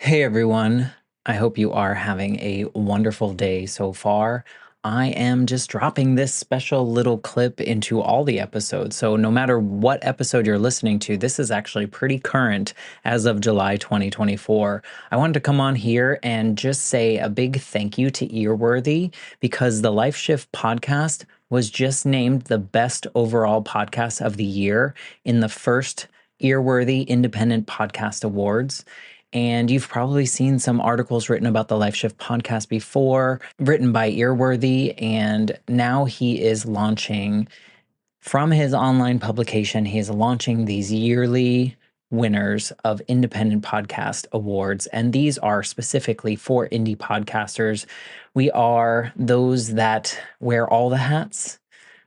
Hey everyone, I hope you are having a wonderful day so far. I am just dropping this special little clip into all the episodes. So, no matter what episode you're listening to, this is actually pretty current as of July 2024. I wanted to come on here and just say a big thank you to Earworthy because the Life Shift podcast was just named the best overall podcast of the year in the first Earworthy Independent Podcast Awards. And you've probably seen some articles written about the Life Shift podcast before, written by Earworthy. And now he is launching from his online publication, he is launching these yearly winners of independent podcast awards. And these are specifically for indie podcasters. We are those that wear all the hats.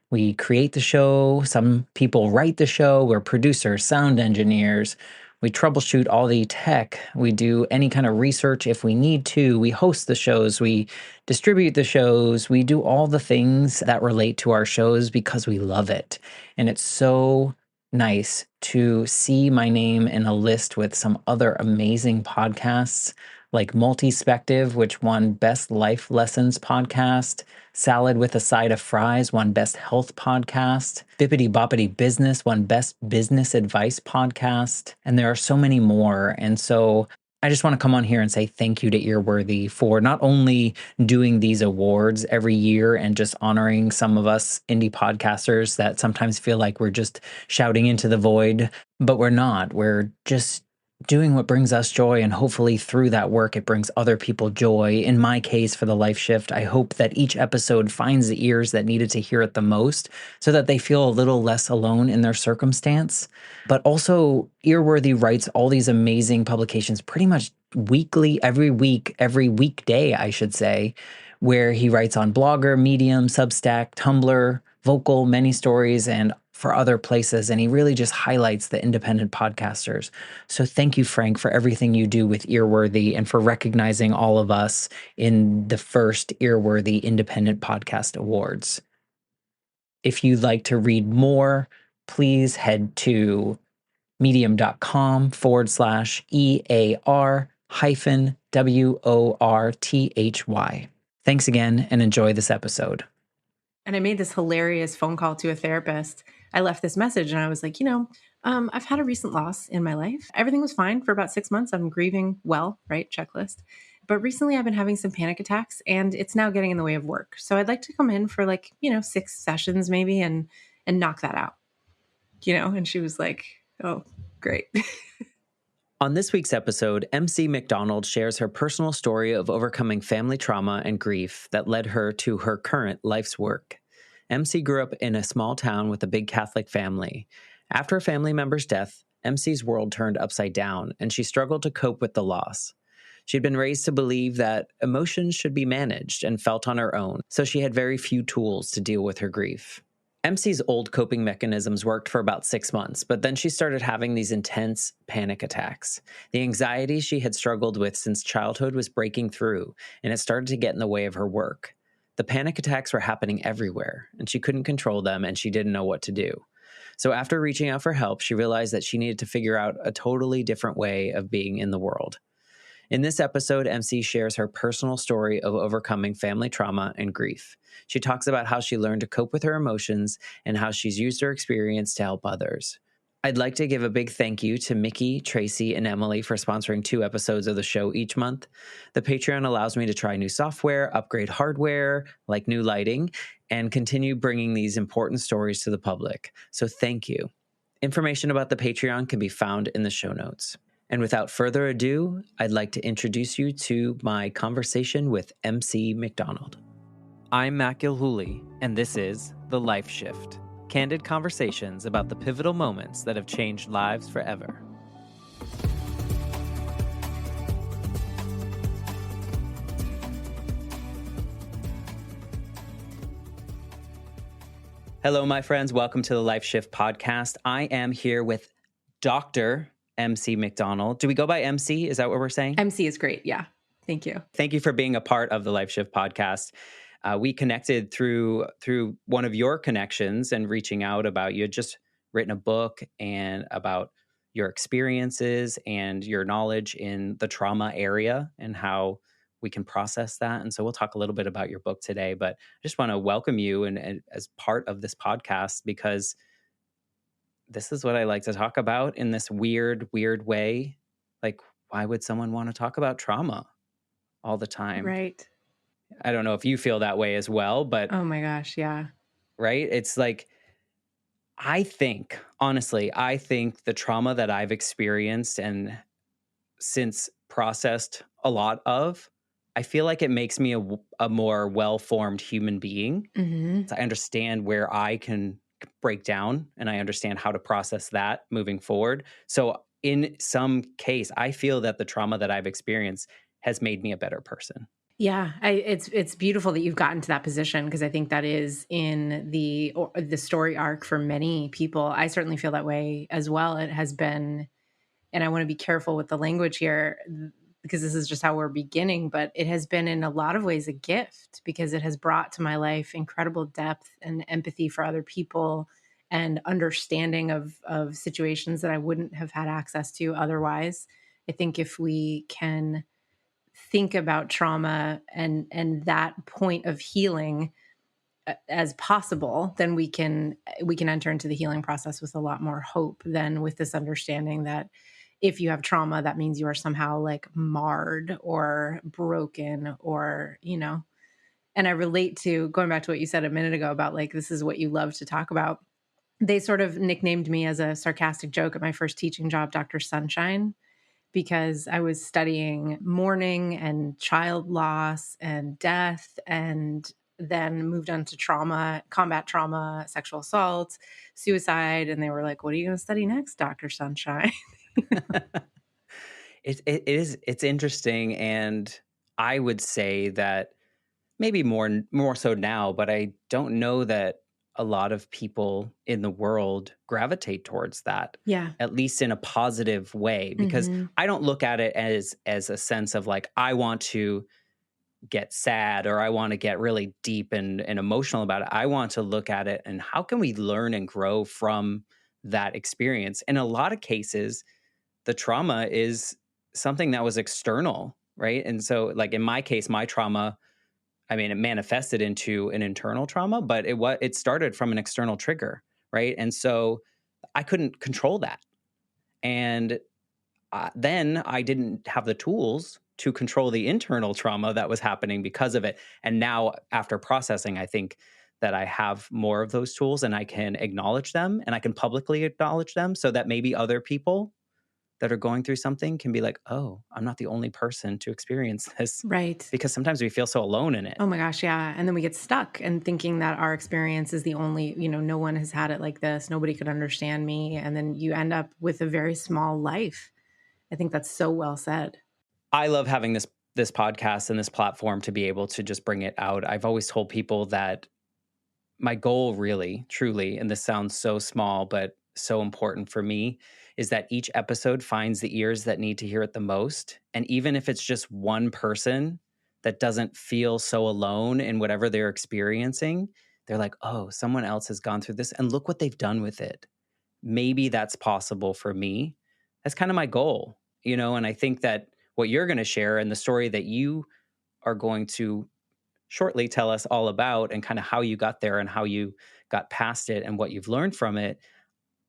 We create the show. Some people write the show. We're producers, sound engineers. We troubleshoot all the tech. We do any kind of research if we need to. We host the shows. We distribute the shows. We do all the things that relate to our shows because we love it. And it's so nice to see my name in a list with some other amazing podcasts like Multispective, which won Best Life Lessons Podcast. Salad with a Side of Fries won Best Health Podcast. Bippity Boppity Business won Best Business Advice Podcast. And there are so many more. And so I just want to come on here and say thank you to Earworthy for not only doing these awards every year and just honoring some of us indie podcasters that sometimes feel like we're just shouting into the void, but we're not. We're just doing what brings us joy, and hopefully through that work it brings other people joy. In my case, for the Life Shift, I hope that each episode finds the ears that needed to hear it the most so that they feel a little less alone in their circumstance. But also, Earworthy writes all these amazing publications pretty much weekly, every week, every weekday, I should say, where he writes on Blogger, Medium, Substack, Tumblr, Vocal, Many Stories, and for other places. And he really just highlights the independent podcasters. So thank you, Frank, for everything you do with Earworthy and for recognizing all of us in the first Earworthy Independent Podcast Awards. If you'd like to read more, please head to medium.com/EAR hyphen WORTHY. Thanks again and enjoy this episode. And I made this hilarious phone call to a therapist. I left this message and I was like, I've had a recent loss in my life. Everything was fine for about 6 months. I'm grieving well, right? Checklist. But recently I've been having some panic attacks and it's now getting in the way of work. So I'd like to come in for 6 sessions maybe and knock that out. And she was like, "Oh, great." On this week's episode, MC McDonald shares her personal story of overcoming family trauma and grief that led her to her current life's work. MC grew up in a small town with a big Catholic family. After a family member's death, MC's world turned upside down, and she struggled to cope with the loss. She'd been raised to believe that emotions should be managed and felt on her own, so she had very few tools to deal with her grief. MC's old coping mechanisms worked for about 6 months, but then she started having these intense panic attacks. The anxiety she had struggled with since childhood was breaking through, and it started to get in the way of her work. The panic attacks were happening everywhere, and she couldn't control them, and she didn't know what to do. So after reaching out for help, she realized that she needed to figure out a totally different way of being in the world. In this episode, MC shares her personal story of overcoming family trauma and grief. She talks about how she learned to cope with her emotions and how she's used her experience to help others. I'd like to give a big thank you to Mickey, Tracy, and Emily for sponsoring 2 episodes of the show each month. The Patreon allows me to try new software, upgrade hardware, like new lighting, and continue bringing these important stories to the public. So thank you. Information about the Patreon can be found in the show notes. And without further ado, I'd like to introduce you to my conversation with MC McDonald. I'm Matt Gilhooly, and this is The Life Shift, candid conversations about the pivotal moments that have changed lives forever. Hello, my friends. Welcome to The Life Shift podcast. I am here with Dr. MC McDonald. Do we go by MC? Is that what we're saying? MC is great. Yeah. Thank you. Thank you for being a part of the Life Shift podcast. We connected through one of your connections and reaching out about you had just written a book and about your experiences and your knowledge in the trauma area and how we can process that. And so we'll talk a little bit about your book today, but I just want to welcome you and as part of this podcast because this is what I like to talk about in this weird way. Like, why would someone want to talk about trauma all the time? Right. I don't know if you feel that way as well, but Oh my gosh. Yeah. right? It's like, I think the trauma that I've experienced and since processed a lot of, I feel like it makes me a more well formed human being. Hmm. So I understand where I can break down and I understand how to process that moving forward. So, in some case, I feel that the trauma that I've experienced has made me a better person. Yeah, it's beautiful that you've gotten to that position because I think that is in the story arc for many people. I certainly feel that way as well. It has been, and I want to be careful with the language here because this is just how we're beginning, but it has been in a lot of ways a gift because it has brought to my life incredible depth and empathy for other people and understanding of situations that I wouldn't have had access to otherwise. I think if we can think about trauma and that point of healing as possible, then we can enter into the healing process with a lot more hope than with this understanding that if you have trauma, that means you are somehow like marred or broken or, and I relate to going back to what you said a minute ago about like, this is what you love to talk about. They sort of nicknamed me as a sarcastic joke at my first teaching job, Dr. Sunshine, because I was studying mourning and child loss and death, and then moved on to trauma, combat trauma, sexual assault, suicide. And they were like, "What are you going to study next, Dr. Sunshine?" It's interesting, and I would say that maybe more so now, but I don't know that a lot of people in the world gravitate towards that, Yeah. at least in a positive way, because Hmm. I don't look at it as a sense of like I want to get sad or I want to get really deep and emotional about it. I want to look at it and how can we learn and grow from that experience? In a lot of cases, the trauma is something that was external, right? And so like in my case, my trauma, I mean, it manifested into an internal trauma, but it started from an external trigger, right? And so I couldn't control that. And then I didn't have the tools to control the internal trauma that was happening because of it. And now, after processing, I think that I have more of those tools and I can acknowledge them and I can publicly acknowledge them so that maybe other people that are going through something can be like, oh, I'm not the only person to experience this Right. because sometimes we feel so alone in it. Oh my gosh, yeah. And then we get stuck and thinking that our experience is the only, no one has had it like this. Nobody could understand me. And then you end up with a very small life. I think that's so well said. I love having this podcast and this platform to be able to just bring it out. I've always told people that my goal really, truly, and this sounds so small, but so important for me, is that each episode finds the ears that need to hear it the most. And even if it's just one person that doesn't feel so alone in whatever they're experiencing, they're like, oh, someone else has gone through this and look what they've done with it. Maybe that's possible for me. That's kind of my goal, and I think that what you're going to share and the story that you are going to shortly tell us all about and kind of how you got there and how you got past it and what you've learned from it.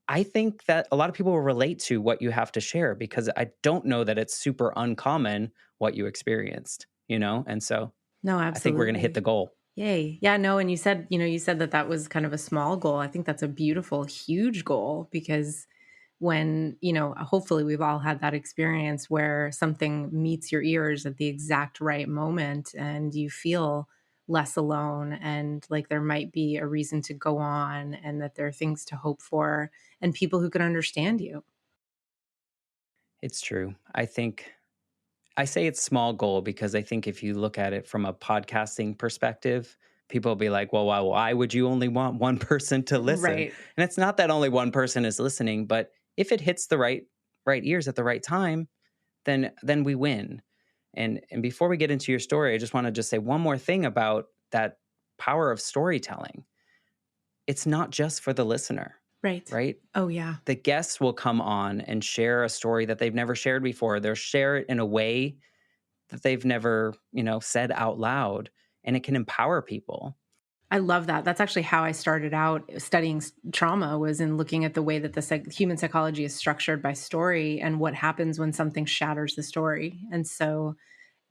I think that a lot of people will relate to what you have to share because I don't know that it's super uncommon what you experienced. And so No, I think we're going to hit the absolutely. goal. Yay. Yeah, no, and you said that that was kind of a small goal. I think that's a beautiful, huge goal because when, hopefully we've all had that experience where something meets your ears at the exact right moment and you feel less alone and like there might be a reason to go on and that there are things to hope for and people who can understand you. It's true. I say it's small goal because I think if you look at it from a podcasting perspective, people will be like, well, why would you only want one person to listen? Right. And it's not that only one person is listening, but if it hits the right ears at the right time, then we win. And before we get into your story, I just want to just say one more thing about that power of storytelling. It's not just for the listener. Right. right? Oh, yeah. The guests will come on and share a story that they've never shared before. They'll share it in a way that they've never, said out loud, and it can empower people. I love that. That's actually how I started out studying trauma, was in looking at the way that the human psychology is structured by story and what happens when something shatters the story. And so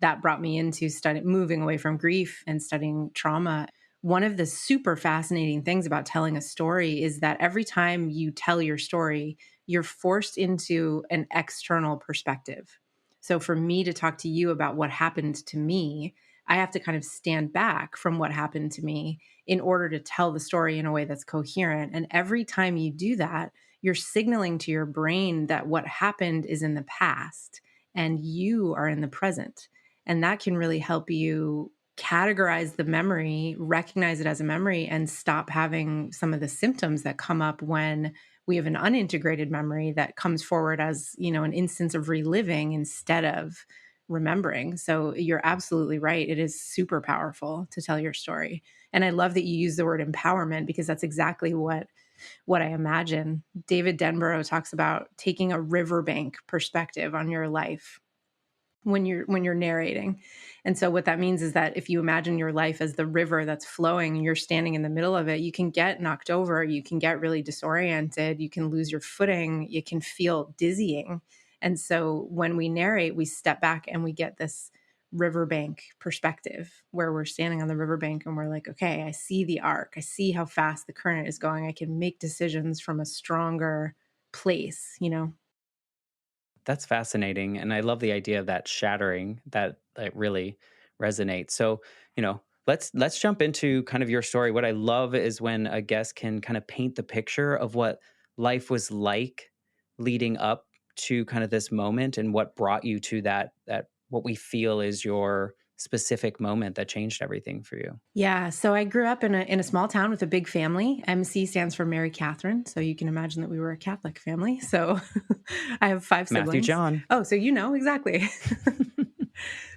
that brought me into moving away from grief and studying trauma. One of the super fascinating things about telling a story is that every time you tell your story, you're forced into an external perspective. So for me to talk to you about what happened to me, I have to kind of stand back from what happened to me in order to tell the story in a way that's coherent. And every time you do that, you're signaling to your brain that what happened is in the past and you are in the present. And that can really help you categorize the memory, recognize it as a memory, and stop having some of the symptoms that come up when we have an unintegrated memory that comes forward as, an instance of reliving instead of remembering. So you're absolutely right. It is super powerful to tell your story. And I love that you use the word empowerment, because that's exactly what I imagine. David Denborough talks about taking a riverbank perspective on your life when you're narrating. And so what that means is that if you imagine your life as the river that's flowing and you're standing in the middle of it, you can get knocked over, you can get really disoriented, you can lose your footing, you can feel dizzying. And so when we narrate, we step back and we get this riverbank perspective where we're standing on the riverbank and we're like, okay, I see the arc. I see how fast the current is going. I can make decisions from a stronger place. That's fascinating, and I love the idea of that shattering that really resonates. So, let's jump into kind of your story. What I love is when a guest can kind of paint the picture of what life was like leading up to kind of this moment and what brought you to that what we feel is your specific moment that changed everything for you. Yeah, so I grew up in a small town with a big family. MC stands for Mary Catherine, so you can imagine that we were a Catholic family. So I have five Matthew siblings. John. Oh, so you know exactly.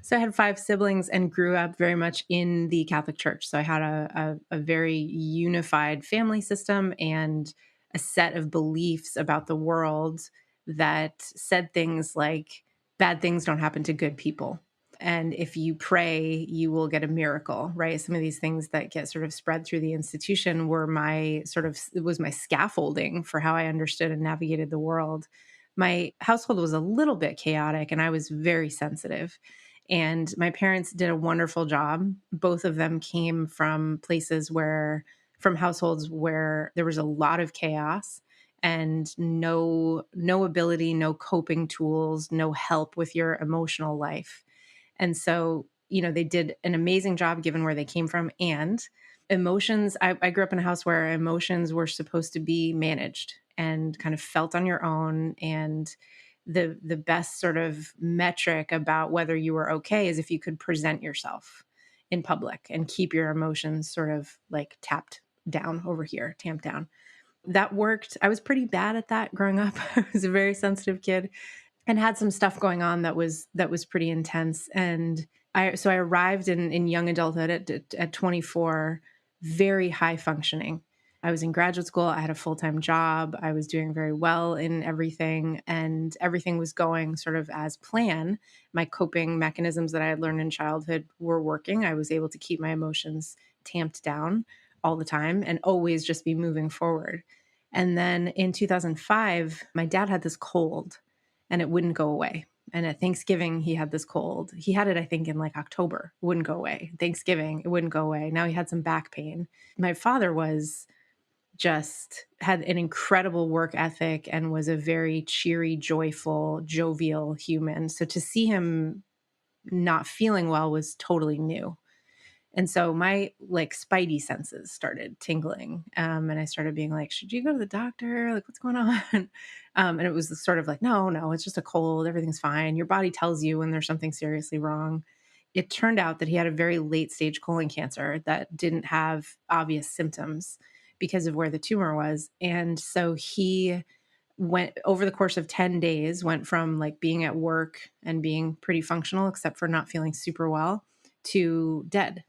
So I had five siblings and grew up very much in the Catholic Church. So I had a very unified family system and a set of beliefs about the world that said things like bad things don't happen to good people. And if you pray, you will get a miracle, right? Some of these things that get sort of spread through the institution were it was my scaffolding for how I understood and navigated the world. My household was a little bit chaotic and I was very sensitive. And my parents did a wonderful job. Both of them came from from households where there was a lot of chaos and no ability, no coping tools, no help with your emotional life. And so, they did an amazing job given where they came from. And emotions, I grew up in a house where emotions were supposed to be managed and kind of felt on your own. And the best sort of metric about whether you were okay is if you could present yourself in public and keep your emotions sort of like tamped down over here, tamped down. That worked. I was pretty bad at that growing up. I was a very sensitive kid and had some stuff going on that was pretty intense. And I arrived in young adulthood at 24, very high functioning. I was in graduate school. I had a full-time job. I was doing very well in everything, and everything was going sort of as planned. My coping mechanisms that I had learned in childhood were working. I was able to keep my emotions tamped down all the time and always just be moving forward. And then in 2005, my dad had this cold and it wouldn't go away. And at Thanksgiving, he had this cold. He had it, I think, in like October. It wouldn't go away. Thanksgiving, it wouldn't go away. Now he had some back pain. My father had an incredible work ethic and was a very cheery, joyful, jovial human. So to see him not feeling well was totally new. And so my like spidey senses started tingling. And I started being like, should you go to the doctor? Like, what's going on? And it was sort of like, no, it's just a cold. Everything's fine. Your body tells you when there's something seriously wrong. It turned out that he had a very late stage colon cancer that didn't have obvious symptoms because of where the tumor was. And so he went over the course of 10 days, went from like being at work and being pretty functional, except for not feeling super well, to dead.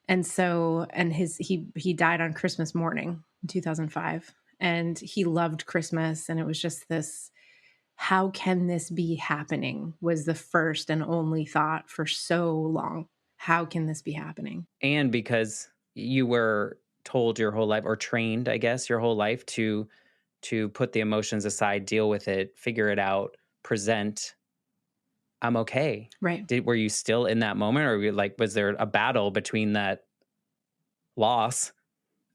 And so, he died on Christmas morning in 2005. And he loved Christmas. And it was just this, how can this be happening? Was the first and only thought for so long. How can this be happening? And because you were told your whole life, or trained, I guess, your whole life to put the emotions aside, deal with it, figure it out, present, I'm okay. Right. Were you still in that moment, or was there a battle between that loss,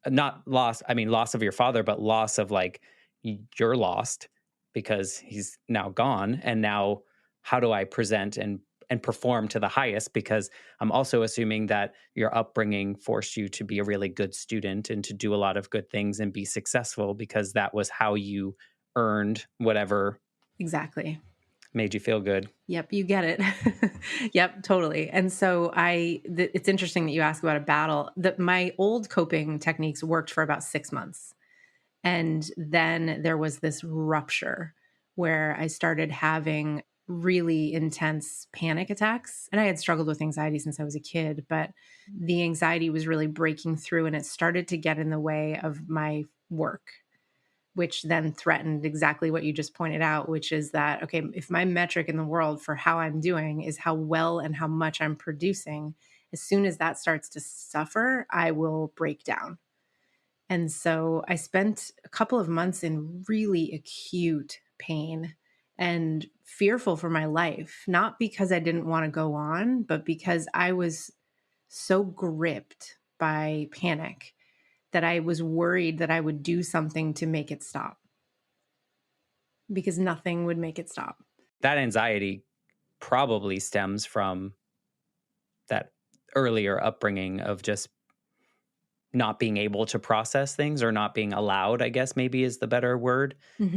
not loss, I mean, loss of your father, but loss of like you're lost because he's now gone, and now how do I present and perform to the highest? Because I'm also assuming that your upbringing forced you to be a really good student and to do a lot of good things and be successful, because that was how you earned whatever Exactly. made you feel good. Yep, you get it. Yep, totally. And so it's interesting that you ask about a battle. My old coping techniques worked for about 6 months. And then there was this rupture where I started having really intense panic attacks. And I had struggled with anxiety since I was a kid, but the anxiety was really breaking through and it started to get in the way of my work, which then threatened exactly what you just pointed out, which is that, okay, if my metric in the world for how I'm doing is how well and how much I'm producing, as soon as that starts to suffer, I will break down. And so I spent a couple of months in really acute pain and fearful for my life, not because I didn't want to go on, but because I was so gripped by panic that I was worried that I would do something to make it stop because nothing would make it stop. That anxiety probably stems from that earlier upbringing of just not being able to process things, or not being allowed, I guess maybe is the better word.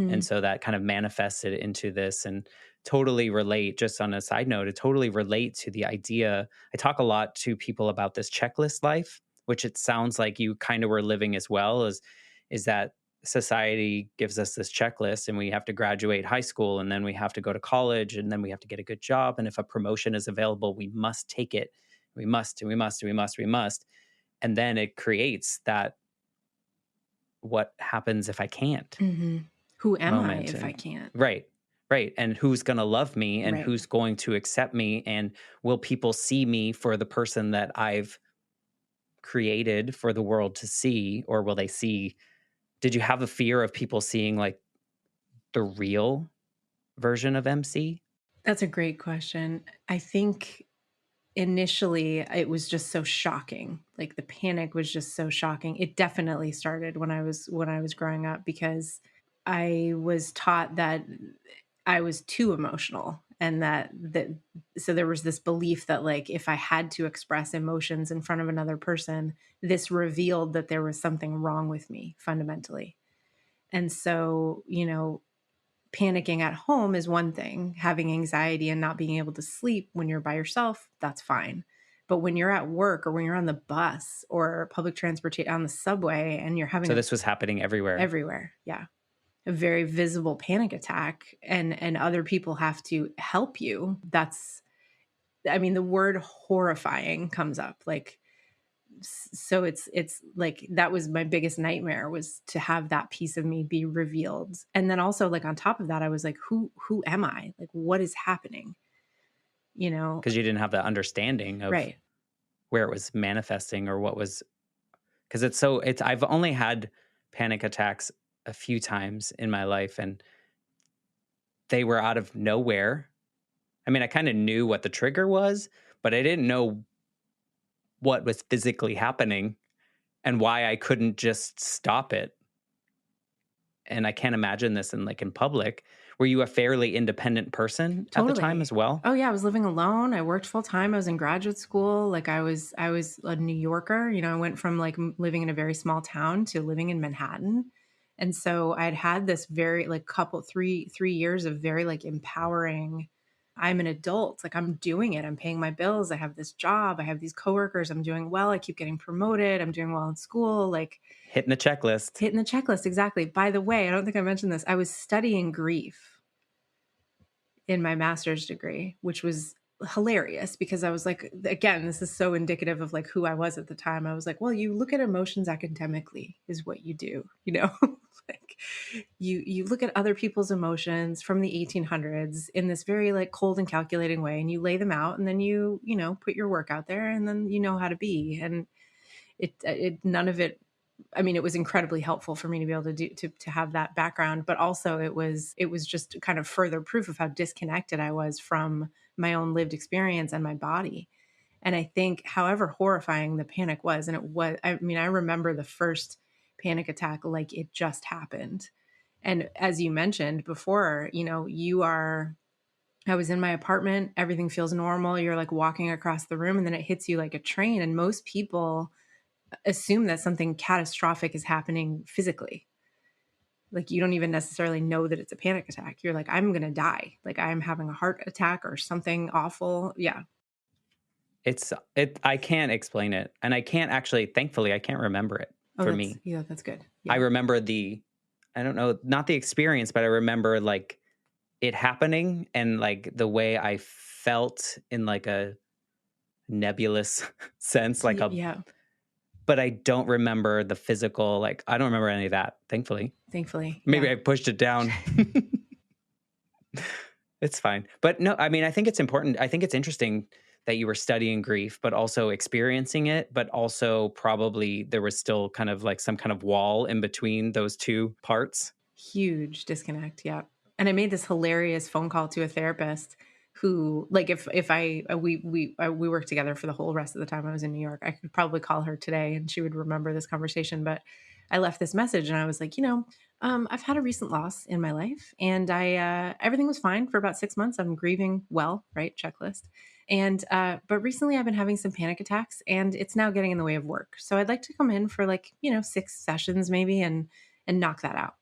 And Mhm. so that kind of manifested into this, and totally relate, just on a side note, to totally relate to the idea. I talk a lot to people about this checklist life, which it sounds like you kind of were living as well, is that society gives us this checklist, and we have to graduate high school, and then we have to go to college, and then we have to get a good job. And if a promotion is available, we must take it. We must, and we must, and we must, we must. And then it creates that what happens if I can't Mhm. Who am I moment. if I And can't? right, right. And who's going to love me, and Right. who's going to accept me, and will people see me for the person that I've created for the world to see, or will they see? Did you have a fear of people seeing like the real version of MC? That's a great question. I think initially it was just so shocking. Like the panic was just so shocking. It definitely started when I was growing up because I was taught that I was too emotional and that so there was this belief that like if I had to express emotions in front of another person, this revealed that there was something wrong with me fundamentally. And so, panicking at home is one thing. Having anxiety and not being able to sleep when you're by yourself, that's fine. But when you're at work or when you're on the bus or public transportation on the subway and you're having So a this was happening everywhere. everywhere, yeah, a very visible panic attack and other people have to help you, I mean, the word horrifying comes up. Like so it's like that was my biggest nightmare was to have that piece of me be revealed. And then also like on top of that I was like who am I? Like what is happening? You know? Because you didn't have the understanding of Right. where it was manifesting, or what was, because it's I've only had panic attacks a few times in my life, and they were out of nowhere. I mean, I kind of knew what the trigger was, but I didn't know what was physically happening and why I couldn't just stop it. And I can't imagine this in public. Were you a fairly independent person at the time Totally. as well? Oh yeah, I was living alone. I worked full time. I was in graduate school. Like I was a New Yorker. I went from like living in a very small town to living in Manhattan. And so I'd had this very like couple 3 years of very like empowering. I'm an adult. Like I'm doing it. I'm paying my bills. I have this job. I have these coworkers. I'm doing well. I keep getting promoted. I'm doing well in school. Like Hitting the checklist. hitting the checklist exactly. By the way, I don't think I mentioned this. I was studying grief in my master's degree, which was hilarious because I was like, again, this is so indicative of like who I was at the time. I was like, well, you look at emotions academically is what you do, you look at other people's emotions from the 1800s in this very like cold and calculating way, and you lay them out, and then you put your work out there, and then you know how to be. And it none of it, I mean, it was incredibly helpful for me to be able to to have that background, but also it was just kind of further proof of how disconnected I was from my own lived experience and my body. And I think, however horrifying the panic was, and it was, I mean, I remember the first panic attack like it just happened. And as you mentioned before, I was in my apartment, everything feels normal. You're like walking across the room, and then it hits you like a train. And most people assume that something catastrophic is happening physically. Like you don't even necessarily know that it's a panic attack. You're like, I'm going to die. Like I'm having a heart attack or something awful. Yeah. I can't explain it, and I can't actually, thankfully, I can't remember it Oh, for that's, me. yeah, that's good. I Yeah. remember I don't know, not the experience, but I remember, like, it happening and, like, the way I felt in, like, a nebulous sense, Yeah. but I don't remember the physical, like, I don't remember any of that, thankfully. Thankfully. Maybe Yeah. I pushed it down. It's fine. But no, I mean, I think it's important. I think it's interesting that you were studying grief, but also experiencing it, but also probably there was still kind of like some kind of wall in between those two parts. Huge disconnect, yeah. And I made this hilarious phone call to a therapist who, like, if I we worked together for the whole rest of the time I was in New York. I could probably call her today and she would remember this conversation. But I left this message and I was like, I've had a recent loss in my life, and I everything was fine for about 6 months. I'm grieving well, right? Checklist. And but recently I've been having some panic attacks, and it's now getting in the way of work. So I'd like to come in for like 6 sessions maybe, and knock that out.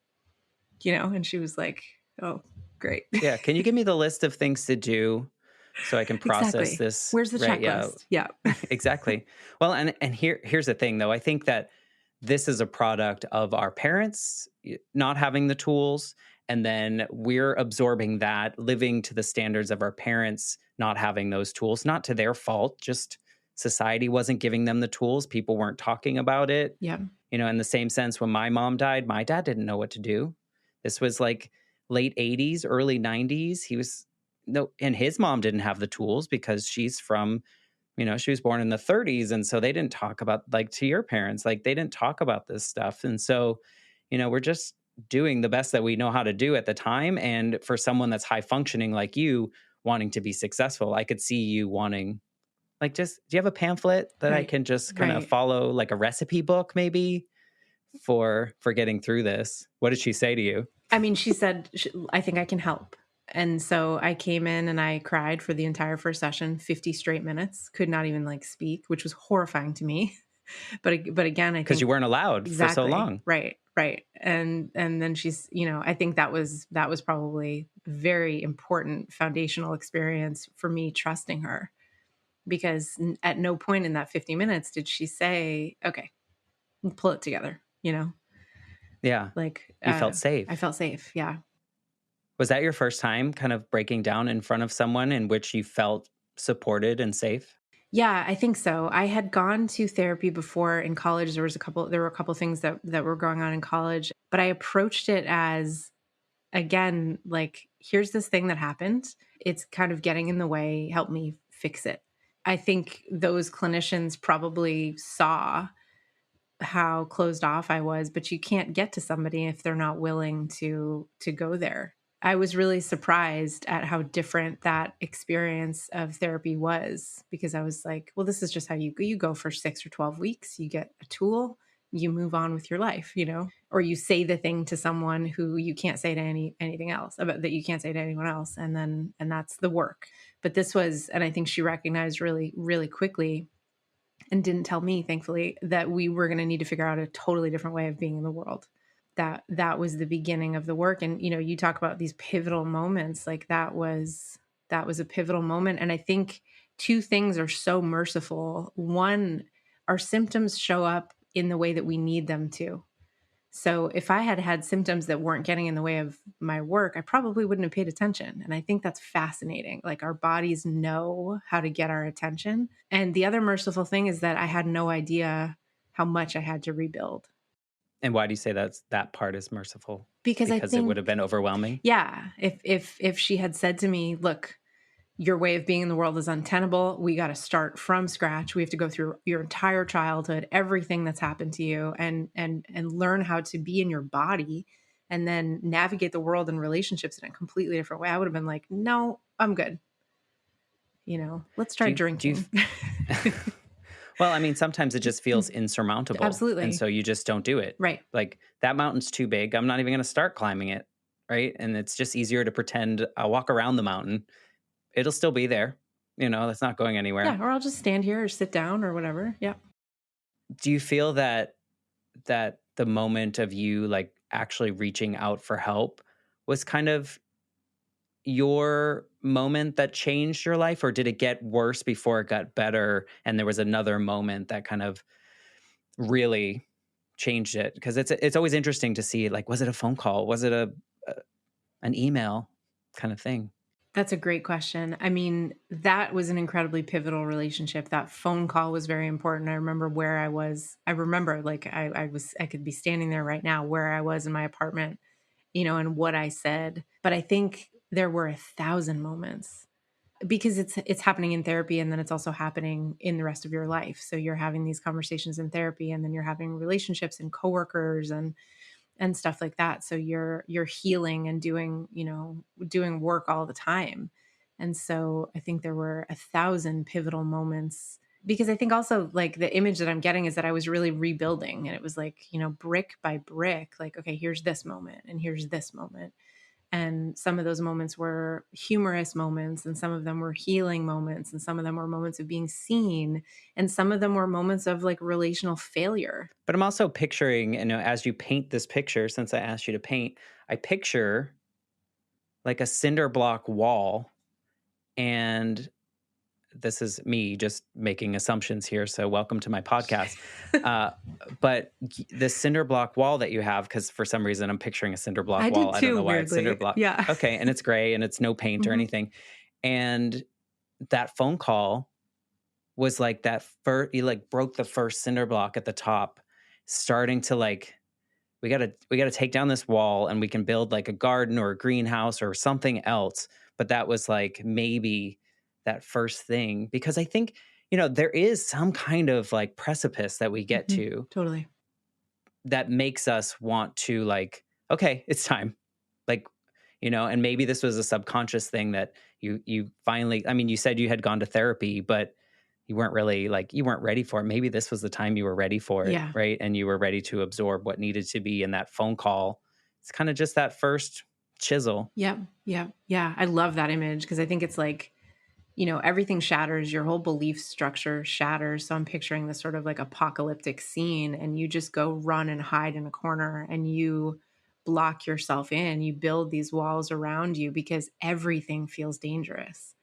And she was like, "Oh, great." Yeah. Can you give me the list of things to do so I can process Exactly. this? Where's the Right. Yeah. checklist? Yeah. Exactly. Well, and here's the thing though. I think that this is a product of our parents not having the tools, and then we're absorbing that, living to the standards of our parents not having those tools, not to their fault, just society wasn't giving them the tools. People weren't talking about it. Yeah. In the same sense, when my mom died, my dad didn't know what to do. This was like late 80s, early 90s. He was no, and his mom didn't have the tools because she was born in the 30s. And so they didn't talk about, like, to your parents, like, they didn't talk about this stuff. And so, we're just doing the best that we know how to do at the time. And for someone that's high functioning like you, wanting to be successful, I could see you wanting, like, just, do you have a pamphlet that I Right. can just kind of Right. follow, like a recipe book maybe for getting through this? What did she say to you? I mean, she said, "I think I can help." And so I came in and I cried for the entire first session, 50 straight minutes, could not even like speak, which was horrifying to me. But again, I Because you think weren't allowed for so exactly. long. Right. Right. And then I think that was probably very important foundational experience for me trusting her, because at no point in that 50 minutes did she say, "Okay, pull it together," Yeah. like, You felt I safe. felt safe. Yeah. Was that your first time kind of breaking down in front of someone in which you felt supported and safe? Yeah, I think so. I had gone to therapy before in college. There were a couple things that were going on in college, but I approached it as, again, like, here's this thing that happened. It's kind of getting in the way. Help me fix it. I think those clinicians probably saw how closed off I was, but you can't get to somebody if they're not willing to go there. I was really surprised at how different that experience of therapy was, because I was like, well, this is just how you go for 6 or 12 weeks, you get a tool, you move on with your life, or you say the thing to someone who you can't say to anything else about, that you can't say to anyone else, and that's the work. But this was, and I think she recognized really really quickly, and didn't tell me, thankfully, that we were going to need to figure out a totally different way of being in the world. That was the beginning of the work. And you talk about these pivotal moments, like that was a pivotal moment. And I think two things are so merciful. One, our symptoms show up in the way that we need them to. So if I had had symptoms that weren't getting in the way of my work, I probably wouldn't have paid attention. And I think that's fascinating. Like, our bodies know how to get our attention. And the other merciful thing is that I had no idea how much I had to rebuild. And why do you say that part is merciful? Because I because it would have think, been overwhelming? yeah, if she had said to me, look, your way of being in the world is untenable. We got to start from scratch. We have to go through your entire childhood, everything that's happened to you, and learn how to be in your body, and then navigate the world and relationships in a completely different way. I would have been like, no, I'm good. Let's Do start you drinking. Well, I mean, sometimes it just feels insurmountable, and Absolutely. so you just don't do it. Right. Like, that mountain's too big, I'm not even gonna start climbing it, right? And it's just easier to pretend I'll walk around the mountain. It'll still be there, that's not going Yeah. anywhere. Or I'll just stand here or sit down or whatever. Yeah. Do you feel that the moment of you, like, actually reaching out for help was kind of your moment that changed your life, or did it get worse before it got better and there was another moment that kind of really changed it? Because it's always interesting to see, like, was it a phone call? Was it a an email kind of thing? That's a great question. I mean, that was an incredibly pivotal relationship. That phone call was very important. I remember where I was. I remember like I could be standing there right now where I was in my apartment, and what I said. But I think there were 1,000 moments because it's happening in therapy, and then it's also happening in the rest of your life. So you're having these conversations in therapy, and then you're having relationships and coworkers and stuff like that. So you're healing and doing work all the time. And so I think there were 1,000 pivotal moments, because I think also like the image that I'm getting is that I was really rebuilding, and it was like, brick by brick, like, okay, here's this moment and here's this moment. And some of those moments were humorous moments, and some of them were healing moments, and some of them were moments of being seen, and some of them were moments of like relational failure. But I'm also picturing, as you paint this picture, since I asked you to paint, I picture like a cinder block wall, and this is me just making assumptions here, so welcome to my podcast. Uh, but the cinder block wall that you have, because for some reason I'm picturing a cinder block I wall. did I don't too, know why it's cinder weirdly. block. Yeah. Okay, and it's gray and it's no paint or Mhm. anything. And that phone call was like that first, you like broke the first cinder block at the top, starting to like, we gotta take down this wall and we can build like a garden or a greenhouse or something else. But that was like maybe that first thing, because I think, there is some kind of like precipice that we get Mhm. to Totally. that makes us want to, like, okay, it's time. Like, and maybe this was a subconscious thing that you finally, I mean, you said you had gone to therapy, but you weren't really, like, you weren't ready for it. Maybe this was the time you were ready for it, Yeah. right? And you were ready to absorb what needed to be in that phone call. It's kind of just that first chisel. Yep. Yep. Yeah. I love that image because I think it's like, everything shatters, your whole belief structure shatters. So I'm picturing this sort of like apocalyptic scene, and you just go run and hide in a corner and you block yourself in. You build these walls around you because everything feels dangerous.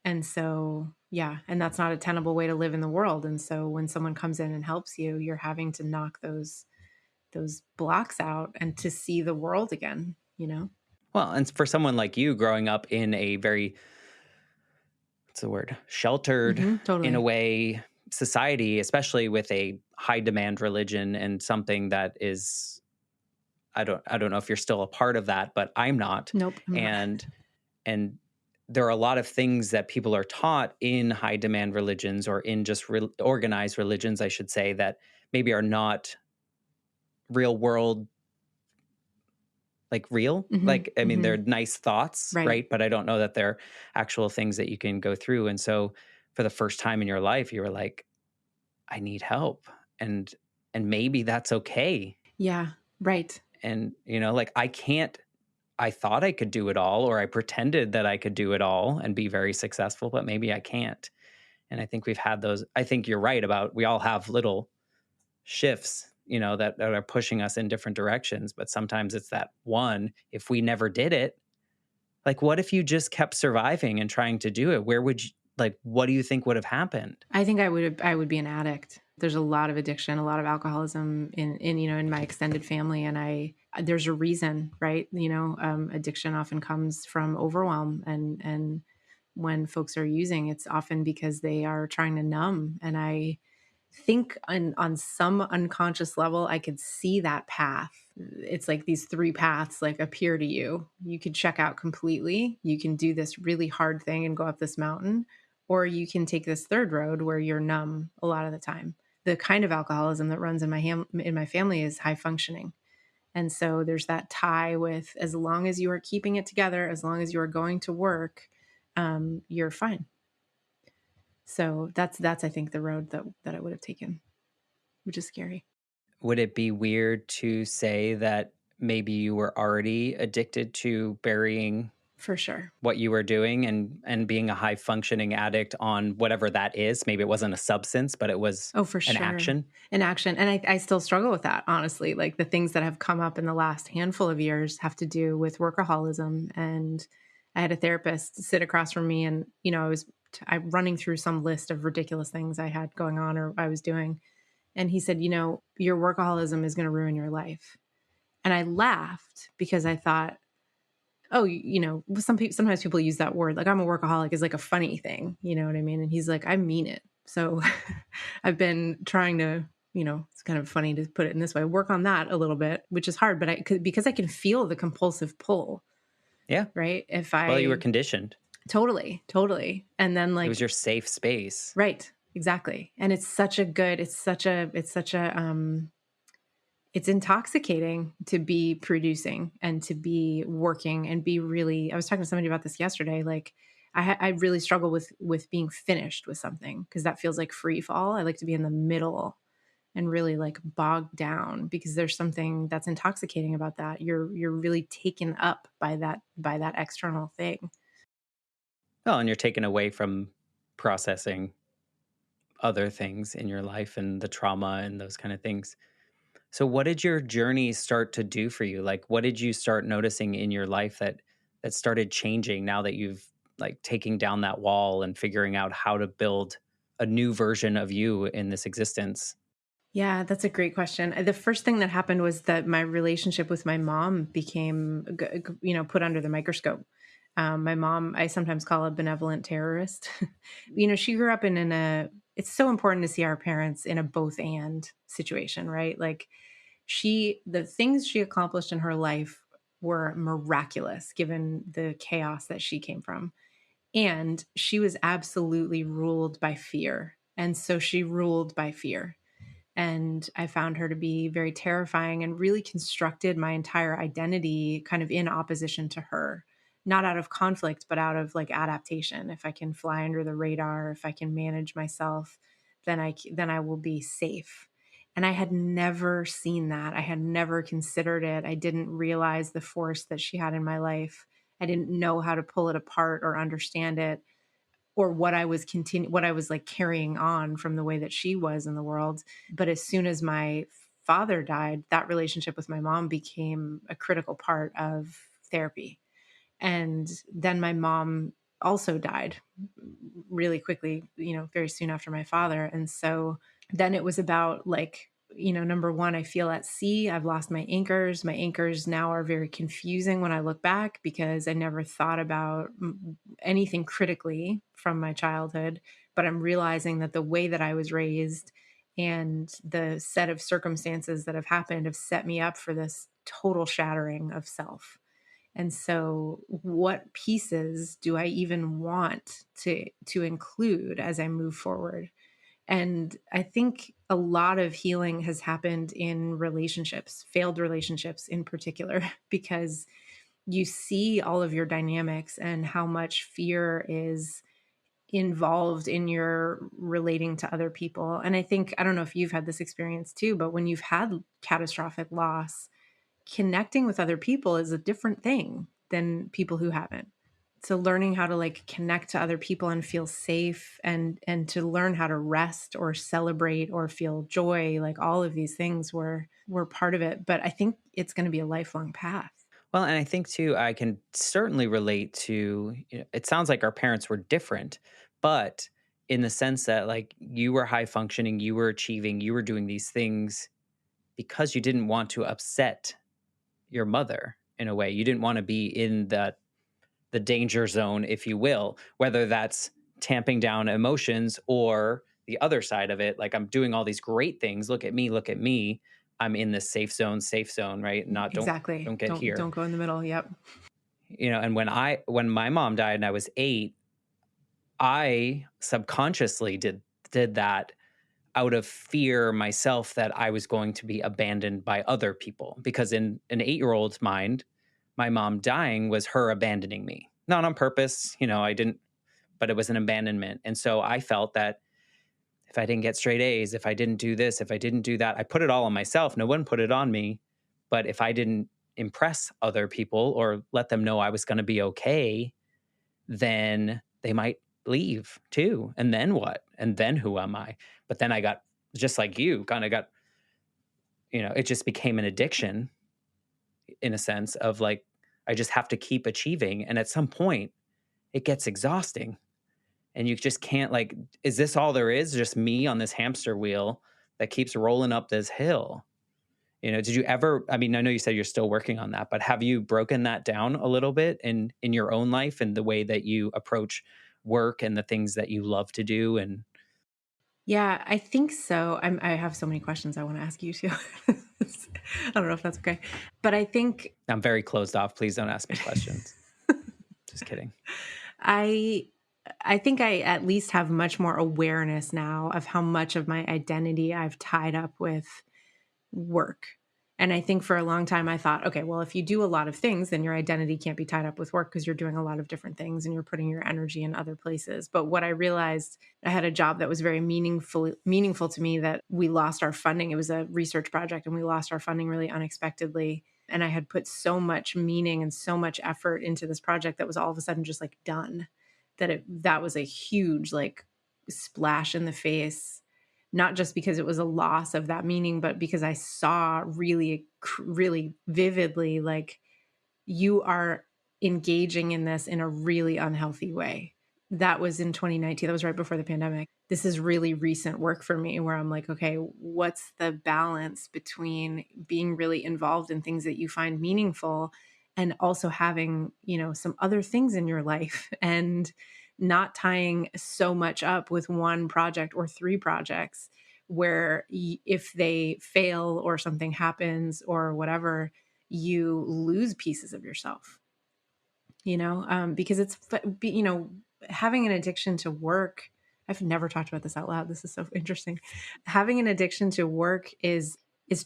And so, yeah, and that's not a tenable way to live in the world. And so when someone comes in and helps you, you're having to knock those blocks out and to see the world again. Well, and for someone like you growing up in a very, what's the word, sheltered in a Totally. way society, especially with a high demand religion and something that is, I don't know if you're still a part of that, but I'm not. Nope, I'm not. And and there are a lot of things that people are taught in high demand religions, or in just organized religions, I should say, that maybe are not real world, like real. Mhm, Like, I mean, they're mhm. nice thoughts, Right. right? But I don't know that they're actual things that you can go through. And so for the first time in your life, you were like, I need help. And maybe that's okay. Yeah, right. And like, I thought I could do it all, or I pretended that I could do it all and be very successful, but maybe I can't. And I think we've had those. I think you're right about, we all have little shifts, that are pushing us in different directions. But sometimes it's that one, if we never did it, like, what if you just kept surviving and trying to do it? Where would you, like, what do you think would have happened? I think I would be an addict. There's a lot of addiction, a lot of alcoholism in my extended family, and there's a reason, right? Addiction often comes from overwhelm, and when folks are using, it's often because they are trying to numb. And think on some unconscious level, I could see that path. It's like these three paths like appear to you. You could check out completely. You can do this really hard thing and go up this mountain, or you can take this third road where you're numb a lot of the time. The kind of alcoholism that runs in in my family is high functioning. And so there's that tie with, as long as you are keeping it together, as long as you are going to work, you're fine. So that's I think the road that I would have taken, which is scary. Would it be weird to say that maybe you were already addicted to burying For sure. what you were doing and being a high functioning addict on whatever that is? Maybe it wasn't a substance, but it was Oh, for an sure. action. In action. And I still struggle with that, honestly. Like the things that have come up in the last handful of years have to do with workaholism. And I had a therapist sit across from me and, I'm running through some list of ridiculous things I had going on or I was doing. And he said, your workaholism is going to ruin your life. And I laughed because I thought, oh, sometimes people use that word, like I'm a workaholic is like a funny thing, you know what I mean? And he's like, I mean it. So I've been trying to, it's kind of funny to put it in this way, work on that a little bit, which is hard, but because I can feel the compulsive pull, Yeah. right? If Well, you were I conditioned. totally. And then It was like, your safe space. right, exactly. And it's intoxicating to be producing and to be working and be really. I was talking to somebody about this yesterday. Like, I really struggle with being finished with something because that feels like free fall. I like to be in the middle and really like bogged down because there's something that's intoxicating about that. You're really taken up by that external thing. Oh, and you're taken away from processing other things in your life and the trauma and those kind of things. So what did your journey start to do for you? Like what did you start noticing in your life that started changing now that you've like taking down that wall and figuring out how to build a new version of you in this existence? Yeah, that's a great question. The first thing that happened was that my relationship with my mom became, put under the microscope. My mom, I sometimes call a benevolent terrorist. She grew up it's so important to see our parents in a both and situation, right? Like the things she accomplished in her life were miraculous given the chaos that she came from. And she was absolutely ruled by fear. And so she ruled by fear, and I found her to be very terrifying and really constructed my entire identity kind of in opposition to her, not out of conflict, but out of like adaptation. If I can fly under the radar, if I can manage myself, then I will be safe. And I had never seen that. I had never considered it. I didn't realize the force that she had in my life. I didn't know how to pull it apart or understand it, or what I was like carrying on from the way that she was in the world. But as soon as my father died, that relationship with my mom became a critical part of therapy. And then my mom also died really quickly, very soon after my father. And so then it was about like, number one, I feel at sea. I've lost my anchors. My anchors now are very confusing when I look back because I never thought about anything critically from my childhood. But I'm realizing that the way that I was raised and the set of circumstances that have happened have set me up for this total shattering of self. And so what pieces do I even want to include as I move forward? And I think a lot of healing has happened in relationships, failed relationships in particular, because you see all of your dynamics and how much fear is involved in your relating to other people. And I don't know if you've had this experience too, but when you've had catastrophic loss, connecting with other people is a different thing than people who haven't. So learning how to like connect to other people and feel safe, and to learn how to rest or celebrate or feel joy, like all of these things were part of it. But I think it's going to be a lifelong path. Well, and I think too, I can certainly relate to, it sounds like our parents were different, but in the sense that like you were high functioning, you were achieving, you were doing these things because you didn't want to upset your mother in a way. You didn't want to be in the danger zone, if you will, whether that's tamping down emotions or the other side of it, like I'm doing all these great things. Look at me, look at me. I'm in this safe zone, right? Not Exactly. don't get Don't here. go in the middle. Yep. And when my mom died and I was 8, I subconsciously did that out of fear myself that I was going to be abandoned by other people, because in an 8-year-old's mind, my mom dying was her abandoning me. Not on purpose, I didn't, but it was an abandonment. And so I felt that if I didn't get straight A's, if I didn't do this, if I didn't do that, I put it all on myself. No one put it on me. But if I didn't impress other people or let them know I was going to be okay, then they might leave too. And then what? And then who am I? But then I got, just like you, kind of got, it just became an addiction in a sense of like, I just have to keep achieving. And at some point, it gets exhausting. And you just can't, like, is this all there is? Just me on this hamster wheel that keeps rolling up this hill? Did you ever, I mean, I know you said you're still working on that, but have you broken that down a little bit in your own life and the way that you approach work and the things that you love to do? And Yeah, I think so. I have so many questions I want to ask you too. I don't know if that's okay, but I think I'm very closed off. Please don't ask me questions. Just kidding. I I think I at least have much more awareness now of how much of my identity I've tied up with work. And I think for a long time I thought, okay, well, if you do a lot of things, then your identity can't be tied up with work because you're doing a lot of different things and you're putting your energy in other places. But what I realized, I had a job that was very meaningful to me that we lost our funding. It was a research project and we lost our funding really unexpectedly. And I had put so much meaning and so much effort into this project that was all of a sudden just like done. That was a huge like splash in the face, not just because it was a loss of that meaning, but because I saw really vividly, like, you are engaging in this in a really unhealthy way. That was in 2019. That was right before the pandemic. This is really recent work for me where I'm like, okay, what's the balance between being really involved in things that you find meaningful and also having, some other things in your life and not tying so much up with one project or three projects where if they fail or something happens or whatever, you lose pieces of yourself, because having an addiction to work. I've never talked about this out loud. This is so interesting. Having an addiction to work is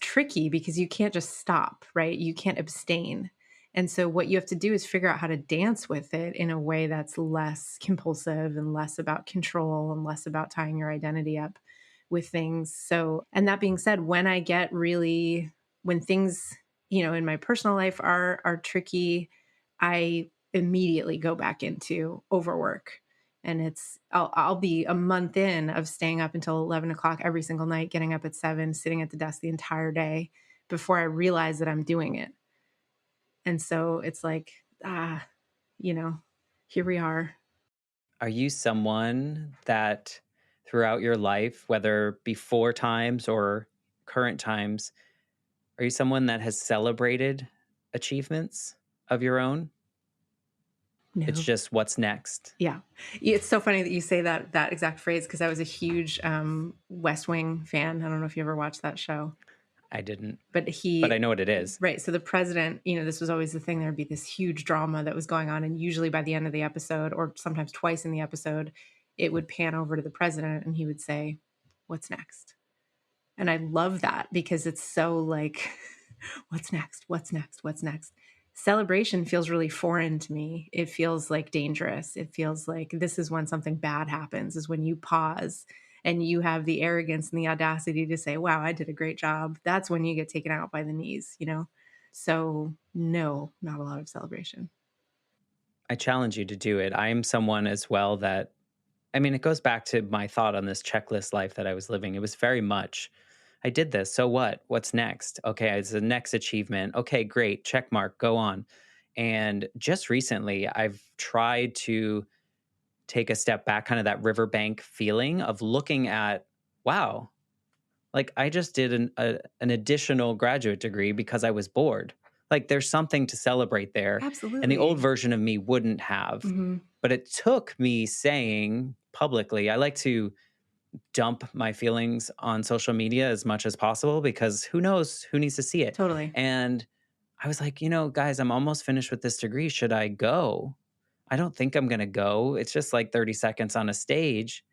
tricky because you can't just stop, right? You can't abstain. And so what you have to do is figure out how to dance with it in a way that's less compulsive and less about control and less about tying your identity up with things. So, and that being said, when things, in my personal life are tricky, I immediately go back into overwork. And I'll be a month in of staying up until 11 o'clock every single night, getting up at 7, sitting at the desk the entire day before I realize that I'm doing it. And so it's like, you know, here we are. Are you someone that throughout your life, whether before times or current times, are you someone that has celebrated achievements of your own? It's No. just what's next. Yeah. It's so funny that you say that exact phrase because I was a huge West Wing fan. I don't know if you ever watched that show. I didn't, But but I know what it is. right. So the president, this was always the thing. There'd be this huge drama that was going on. And usually by the end of the episode, or sometimes twice in the episode, it would pan over to the president and he would say, "What's next?" And I love that because it's so like, what's next? What's next? What's next? Celebration feels really foreign to me. It feels like dangerous. It feels like this is when something bad happens, is when you pause and you have the arrogance and the audacity to say, wow, I did a great job. That's when you get taken out by the knees. So, no, not a lot of celebration. I challenge you to do it. I am someone as well that, I mean, it goes back to my thought on this checklist life that I was living. It was very much, I did this. So what? What's next? Okay, it's the next achievement. Okay, great. Check mark. Go on. And just recently, I've tried to take a step back, kind of that riverbank feeling of looking at, wow, like I just did an additional graduate degree because I was bored. Like there's something to celebrate there. And the old Absolutely. version of me wouldn't have. Hmm. But it took me saying publicly, I like to dump my feelings on social media as much as possible because who knows who needs to see it. Totally. And I was like, guys, I'm almost finished with this degree. Should I go? I don't think I'm going to go. It's just like 30 seconds on a stage.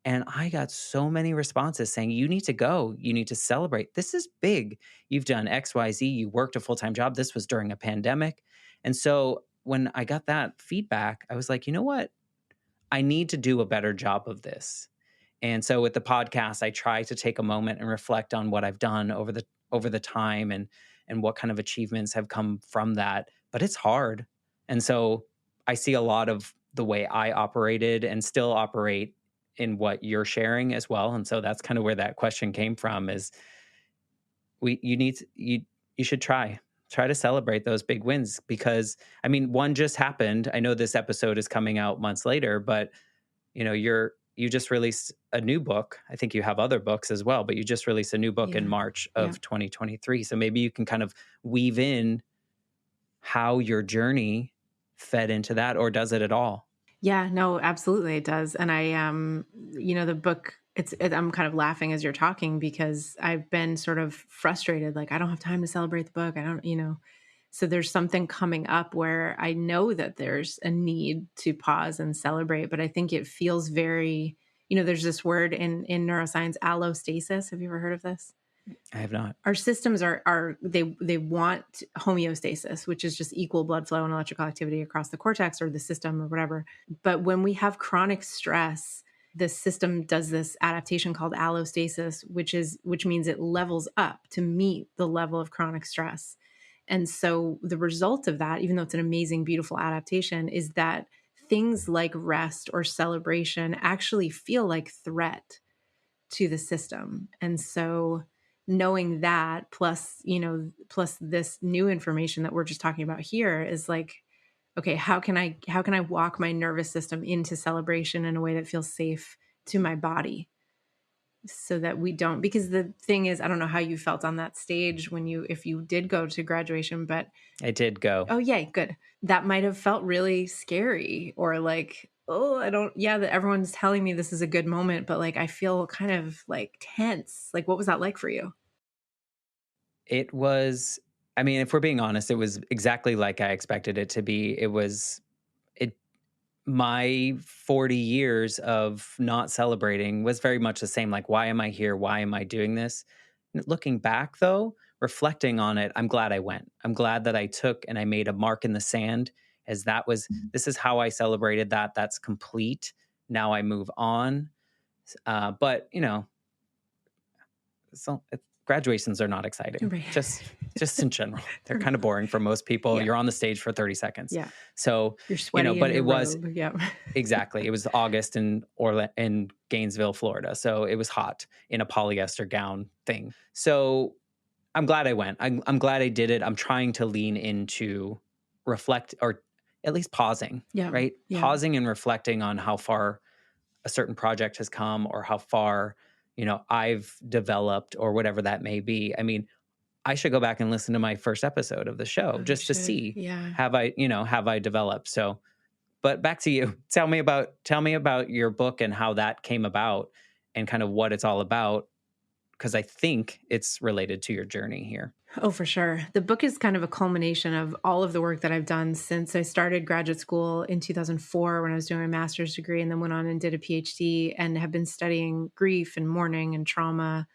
And I got so many responses saying, you need to go. You need to celebrate. This is big. You've done XYZ. You worked a full time job. This was during a pandemic. And so when I got that feedback, I was like, you know what? I need to do a better job of this. And so with the podcast, I try to take a moment and reflect on what I've done over the time and what kind of achievements have come from that. But it's hard. And so I see a lot of the way I operated and still operate in what you're sharing as well. And so that's kind of where that question came from is we you need to, you should try to celebrate those big wins because I mean one just happened. I know this episode is coming out months later, but you just released a new book. I think you have other books as well, but you just released a new book in Yeah. March Yeah. of 2023. So maybe you can kind of weave in how your journey fed into that, or does it at all? Yeah, no, absolutely it does. And the book, I'm kind of laughing as you're talking because I've been sort of frustrated. Like, I don't have time to celebrate the book. I don't, so there's something coming up where I know that there's a need to pause and celebrate, but I think it feels very, there's this word in neuroscience, allostasis. Have you ever heard of this? I have not. Our systems they want homeostasis, which is just equal blood flow and electrical activity across the cortex or the system or whatever. But when we have chronic stress, the system does this adaptation called allostasis, which means it levels up to meet the level of chronic stress. And so the result of that, even though it's an amazing, beautiful adaptation, is that things like rest or celebration actually feel like threat to the system. And so knowing that plus this new information that we're just talking about here is like, okay, how can I walk my nervous system into celebration in a way that feels safe to my body so that we don't, because the thing is, I don't know how you felt on that stage if you did go to graduation, but I did go. oh, yay, good. That might have felt really scary or like, oh, I don't, yeah, that everyone's telling me this is a good moment, but like I feel kind of like tense. Like, what was that like for you? It was, I mean, if we're being honest, it was exactly like I expected it to be. It my 40 years of not celebrating was very much the same. Like, why am I here? Why am I doing this? Looking back, though, reflecting on it, I'm glad I went. I'm glad that I took and I made a mark in the sand as this is how I celebrated that. That's complete. Now I move on. But, graduations are not exciting. Right. Just in general, they're They're kind of not. boring for most people. Yeah. You're on the stage for 30 seconds. Yeah. So, You're sweaty in but your it was robe. Yeah. exactly. It was August in Gainesville, Florida. So it was hot in a polyester gown thing. So I'm glad I went. I'm glad I did it. I'm trying to lean into reflect or at least pausing, Yeah. right? Yeah. Pausing and reflecting on how far a certain project has come or how far, I've developed or whatever that may be. I mean, I should go back and listen to my first episode of the show Oh, you just to should. see Yeah. have I developed. So but back to you. Tell me about your book and how that came about and kind of what it's all about because I think it's related to your journey here. Oh, for sure. The book is kind of a culmination of all of the work that I've done since I started graduate school in 2004 when I was doing my master's degree and then went on and did a PhD and have been studying grief and mourning and trauma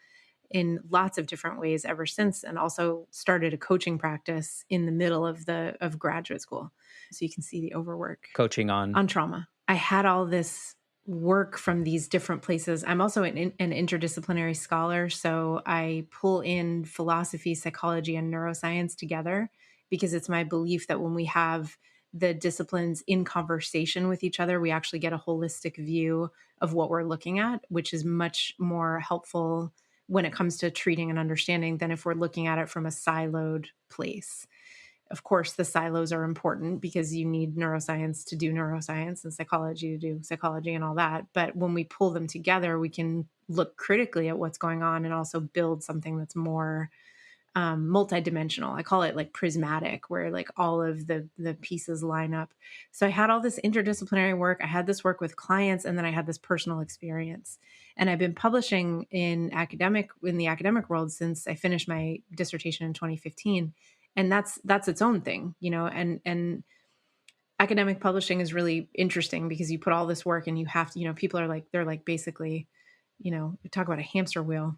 in lots of different ways ever since, and also started a coaching practice in the middle of graduate school. So you can see the overwork Coaching on on trauma. I had all this work from these different places. I'm also an interdisciplinary scholar, so I pull in philosophy, psychology, and neuroscience together because it's my belief that when we have the disciplines in conversation with each other, we actually get a holistic view of what we're looking at, which is much more helpful when it comes to treating and understanding than if we're looking at it from a siloed place. Of course, the silos are important because you need neuroscience to do neuroscience and psychology to do psychology and all that. But when we pull them together, we can look critically at what's going on and also build something that's more multidimensional. I call it like prismatic, where like all of the pieces line up. So I had all this interdisciplinary work. I had this work with clients, and then I had this personal experience. And I've been publishing in the academic world since I finished my dissertation in 2015. And that's its own thing, and academic publishing is really interesting because you put all this work and you have to, people are like, they're like basically, talk about a hamster wheel.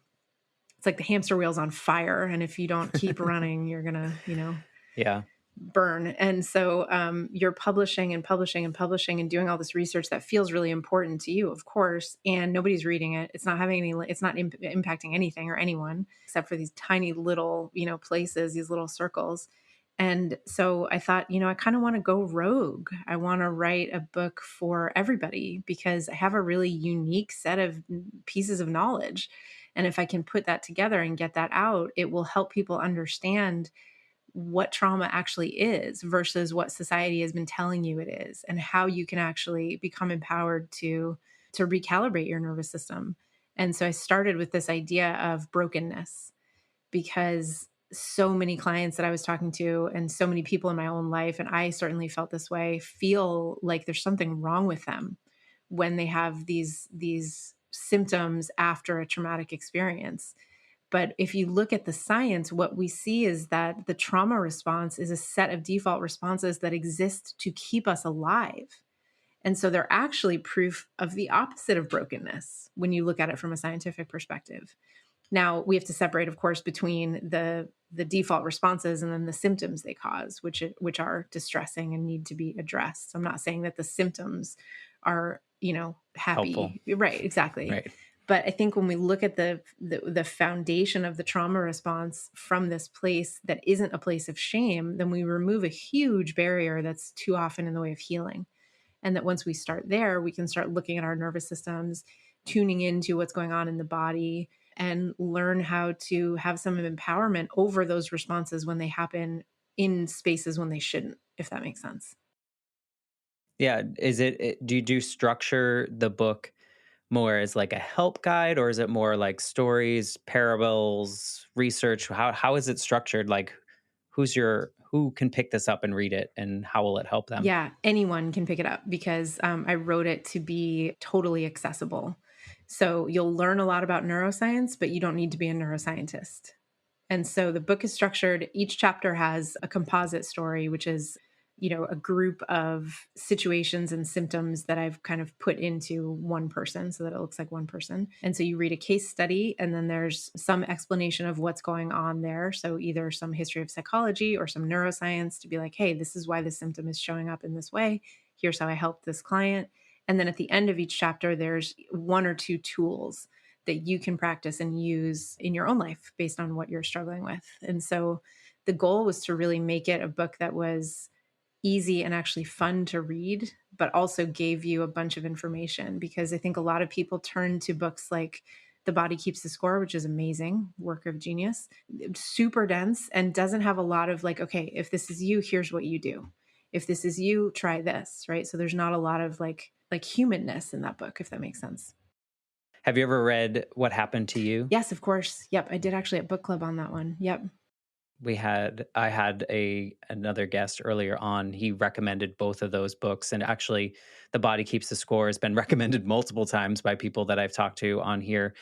It's like the hamster wheel's on fire. And if you don't keep running, you're going to, Yeah. burn. And so you're publishing and publishing and publishing and doing all this research that feels really important to you, of course, and nobody's reading it. It's not having any, it's not impacting anything or anyone except for these tiny little, places, these little circles. And so I thought, I kind of want to go rogue. I want to write a book for everybody because I have a really unique set of pieces of knowledge. And if I can put that together and get that out, it will help people understand what trauma actually is versus what society has been telling you it is, and how you can actually become empowered to recalibrate your nervous system. And so I started with this idea of brokenness because so many clients that I was talking to and so many people in my own life, and I certainly felt this way, feel like there's something wrong with them when they have these symptoms after a traumatic experience. But if you look at the science, what we see is that the trauma response is a set of default responses that exist to keep us alive. And so they're actually proof of the opposite of brokenness when you look at it from a scientific perspective. Now, we have to separate, of course, between the default responses and then the symptoms they cause, which are distressing and need to be addressed. So I'm not saying that the symptoms are, Helpful. happy. Right, exactly. Right. But I think when we look at the foundation of the trauma response from this place that isn't a place of shame, then we remove a huge barrier that's too often in the way of healing. And that once we start there, we can start looking at our nervous systems, tuning into what's going on in the body, and learn how to have some empowerment over those responses when they happen in spaces when they shouldn't, if that makes sense. Yeah. Do you do structure the book more as like a help guide, or is it more like stories, parables, research? How is it structured? Like who can pick this up and read it, and how will it help them? Yeah, anyone can pick it up because I wrote it to be totally accessible. So you'll learn a lot about neuroscience, but you don't need to be a neuroscientist. And so the book is structured, each chapter has a composite story, which is, a group of situations and symptoms that I've kind of put into one person so that it looks like one person. And so you read a case study, and then there's some explanation of what's going on there. So either some history of psychology or some neuroscience to be like, hey, this is why this symptom is showing up in this way. Here's how I helped this client. And then at the end of each chapter, there's one or two tools that you can practice and use in your own life based on what you're struggling with. And so the goal was to really make it a book that was easy and actually fun to read, but also gave you a bunch of information, because I think a lot of people turn to books like The Body Keeps the Score, which is amazing, work of genius, super dense and doesn't have a lot of like, okay, if this is you, here's what you do. If this is you, try this, right? So there's not a lot of like humanness in that book, if that makes sense. Have you ever read What Happened to You? Yes, of course. Yep. I did actually at book club on that one. Yep. I had another guest earlier on. He recommended both of those books, and actually The Body Keeps the Score has been recommended multiple times by people that I've talked to on here.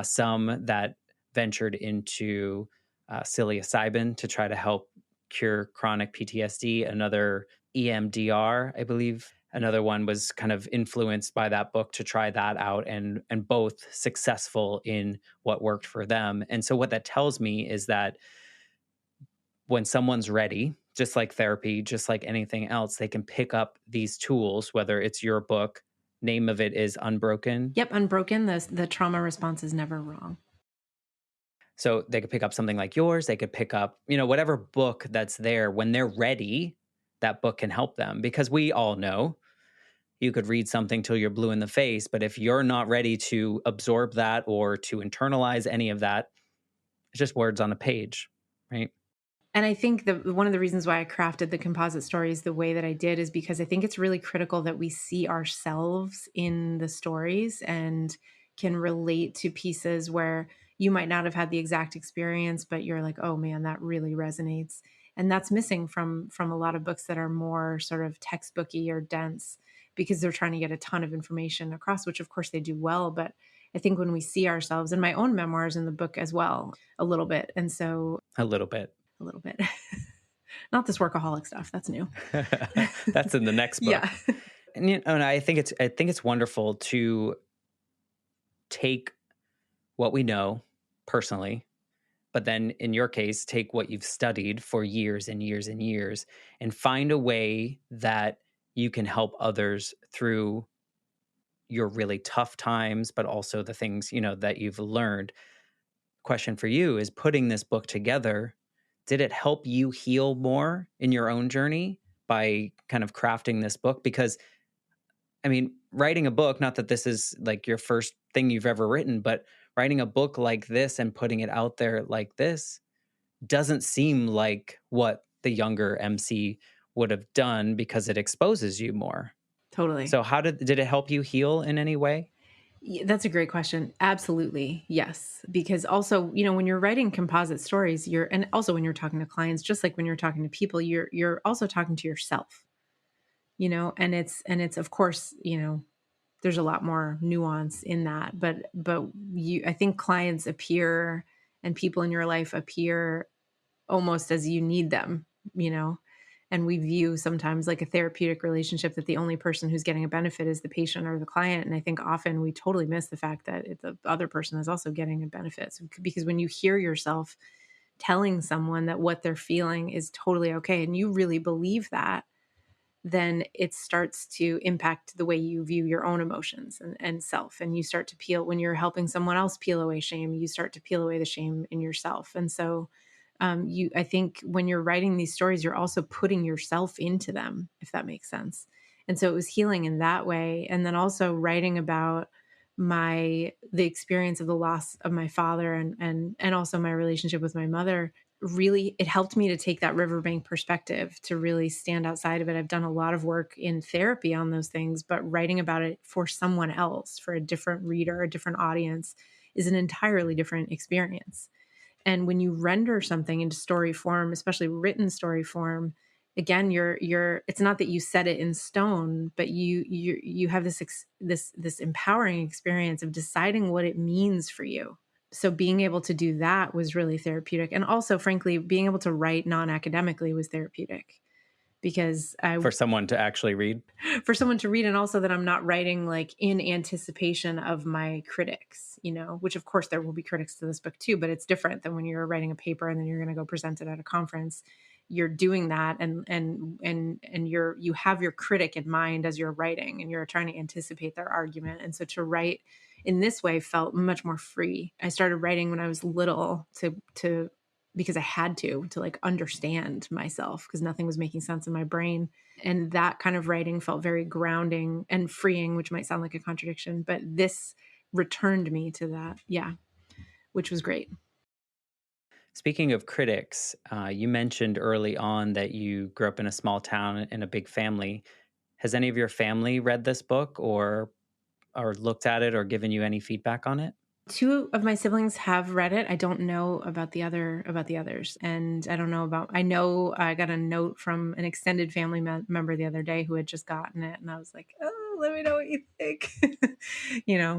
Some that ventured into psilocybin to try to help cure chronic PTSD, another EMDR, I believe. Another one was kind of influenced by that book to try that out, and both successful in what worked for them. And so what that tells me is that when someone's ready, just like therapy, just like anything else, they can pick up these tools, whether it's your book, name of it is Unbroken. Yep. Unbroken. The trauma response is never wrong. So they could pick up something like yours. They could pick up, whatever book that's there. When they're ready, that book can help them, because we all know you could read something till you're blue in the face. But if you're not ready to absorb that or to internalize any of that, it's just words on a page, right? And I think one of the reasons why I crafted the composite stories the way that I did is because I think it's really critical that we see ourselves in the stories and can relate to pieces where, you might not have had the exact experience, but you're like, oh man, that really resonates. And that's missing from a lot of books that are more sort of textbooky or dense, because they're trying to get a ton of information across, which of course they do well. But I think when we see ourselves, in my own memoirs in the book as well, a little bit. And so A little bit. a little bit, not this workaholic stuff. That's new. That's in the next Yeah, book. And, and I think it's wonderful to take what we know personally, but then in your case, take what you've studied for years and years and years and find a way that you can help others through your really tough times, but also the things, that you've learned. Question for you is, putting this book together, did it help you heal more in your own journey by kind of crafting this book? Because I mean, writing a book, not that this is like your first thing you've ever written, but writing a book like this and putting it out there like this doesn't seem like what the younger MC would have done, because it exposes you more. totally. So how did it help you heal in any way? That's a great question. Absolutely. Yes. Because also, when you're writing composite stories, and also when you're talking to clients, just like when you're talking to people, you're also talking to yourself, and it's of course, there's a lot more nuance in that, but I think clients appear and people in your life appear almost as you need them, you know? And we view sometimes like a therapeutic relationship that the only person who's getting a benefit is the patient or the client. And I think often we totally miss the fact that the other person is also getting a benefit. So, because when you hear yourself telling someone that what they're feeling is totally okay, and you really believe that, then it starts to impact the way you view your own emotions and self. And you start to peel, when you're helping someone else peel away shame, you start to peel away the shame in yourself. And so, I think when you're writing these stories, you're also putting yourself into them, if that makes sense. And so it was healing in that way. And then also writing about the experience of the loss of my father, and also my relationship with my mother. Really, it helped me to take that riverbank perspective, to really stand outside of it. I've done a lot of work in therapy on those things, but writing about it for someone else, for a different reader, a different audience, is an entirely different experience. And when you render something into story form, especially written story form, again, it's not that you set it in stone, but you have this empowering experience of deciding what it means for you. So being able to do that was really therapeutic. And also, frankly, being able to write non-academically was therapeutic, because For someone to actually read? for someone to read, and also that I'm not writing like in anticipation of my critics, which of course there will be critics to this book too, but it's different than when you're writing a paper and then you're going to go present it at a conference. You're doing that, and you have your critic in mind as you're writing, and you're trying to anticipate their argument. And so to write in this way felt much more free. I started writing when I was little, to because I had to like understand myself, because nothing was making sense in my brain. And that kind of writing felt very grounding and freeing, which might sound like a contradiction, but this returned me to that. Yeah, which was great. Speaking of critics, you mentioned early on that you grew up in a small town in a big family. Has any of your family read this book, or looked at it, or given you any feedback on it? Two of my siblings have read it. I don't know about the others, and I don't know about. I know I got a note from an extended family member the other day who had just gotten it, and I was like, "Oh, let me know what you think,"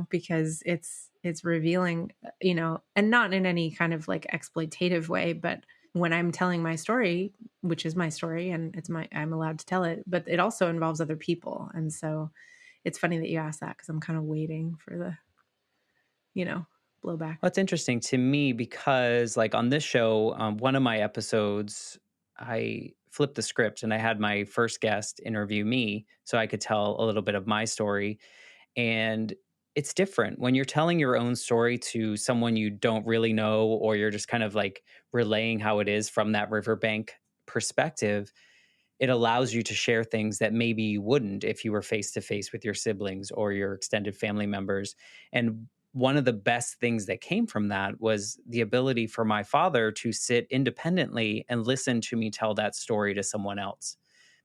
because it's revealing, and not in any kind of like exploitative way, but when I'm telling my story, which is my story, and I'm allowed to tell it, but it also involves other people, and so it's funny that you asked that, because I'm kind of waiting for the blowback. Well, it's interesting to me because, like, on this show, one of my episodes, I flipped the script and I had my first guest interview me so I could tell a little bit of my story. And it's different when you're telling your own story to someone you don't really know, or you're just kind of like relaying how it is from that riverbank perspective. It allows you to share things that maybe you wouldn't if you were face to face with your siblings or your extended family members. And one of the best things that came from that was the ability for my father to sit independently and listen to me tell that story to someone else,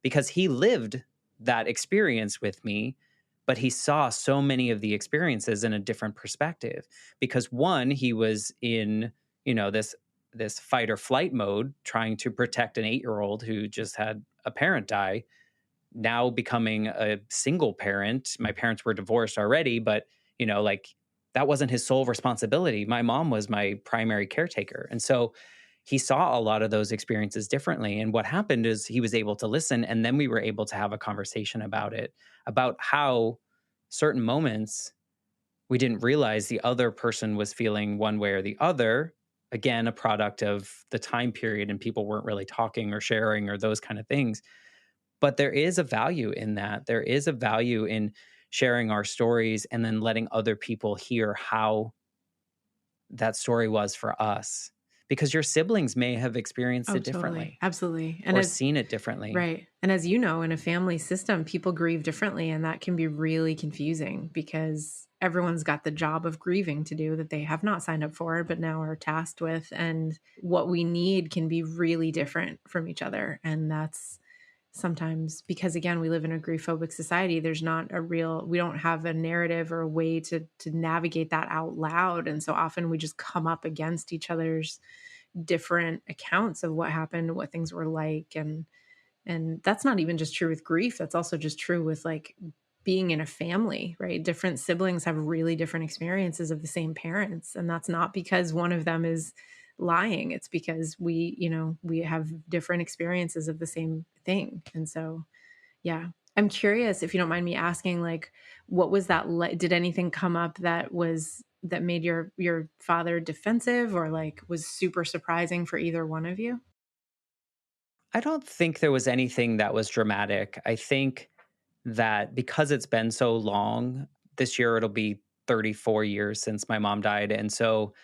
because he lived that experience with me, but he saw so many of the experiences in a different perspective because one, he was in, this fight or flight mode trying to protect an 8-year-old who just had a parent die, now becoming a single parent. My parents were divorced already, but like that wasn't his sole responsibility. My mom was my primary caretaker. And so he saw a lot of those experiences differently. And what happened is he was able to listen, and then we were able to have a conversation about it, about how certain moments we didn't realize the other person was feeling one way or the other. Again, a product of the time period, and people weren't really talking or sharing or those kind of things. But there is a value in that. There is a value in sharing our stories and then letting other people hear how that story was for us. Because your siblings may have experienced Oh, it totally. differently Absolutely. And or as seen it differently. right. And as you know, in a family system, people grieve differently, and that can be really confusing because everyone's got the job of grieving to do that they have not signed up for, but now are tasked with. And what we need can be really different from each other. And that's sometimes because, again, we live in a grief phobic society. There's not a real, we don't have a narrative or a way to navigate that out loud. And so often we just come up against each other's different accounts of what happened, what things were like. And that's not even just true with grief. That's also just true with like being in a family, right? Different siblings have really different experiences of the same parents. And that's not because one of them is lying. It's because we have different experiences of the same thing. And so, yeah. I'm curious if you don't mind me asking, like, what was that like? Did anything come up that made your father defensive or like was super surprising for either one of you? I don't think there was anything that was dramatic. I think that because it's been so long, this year it'll be 34 years since my mom died. And so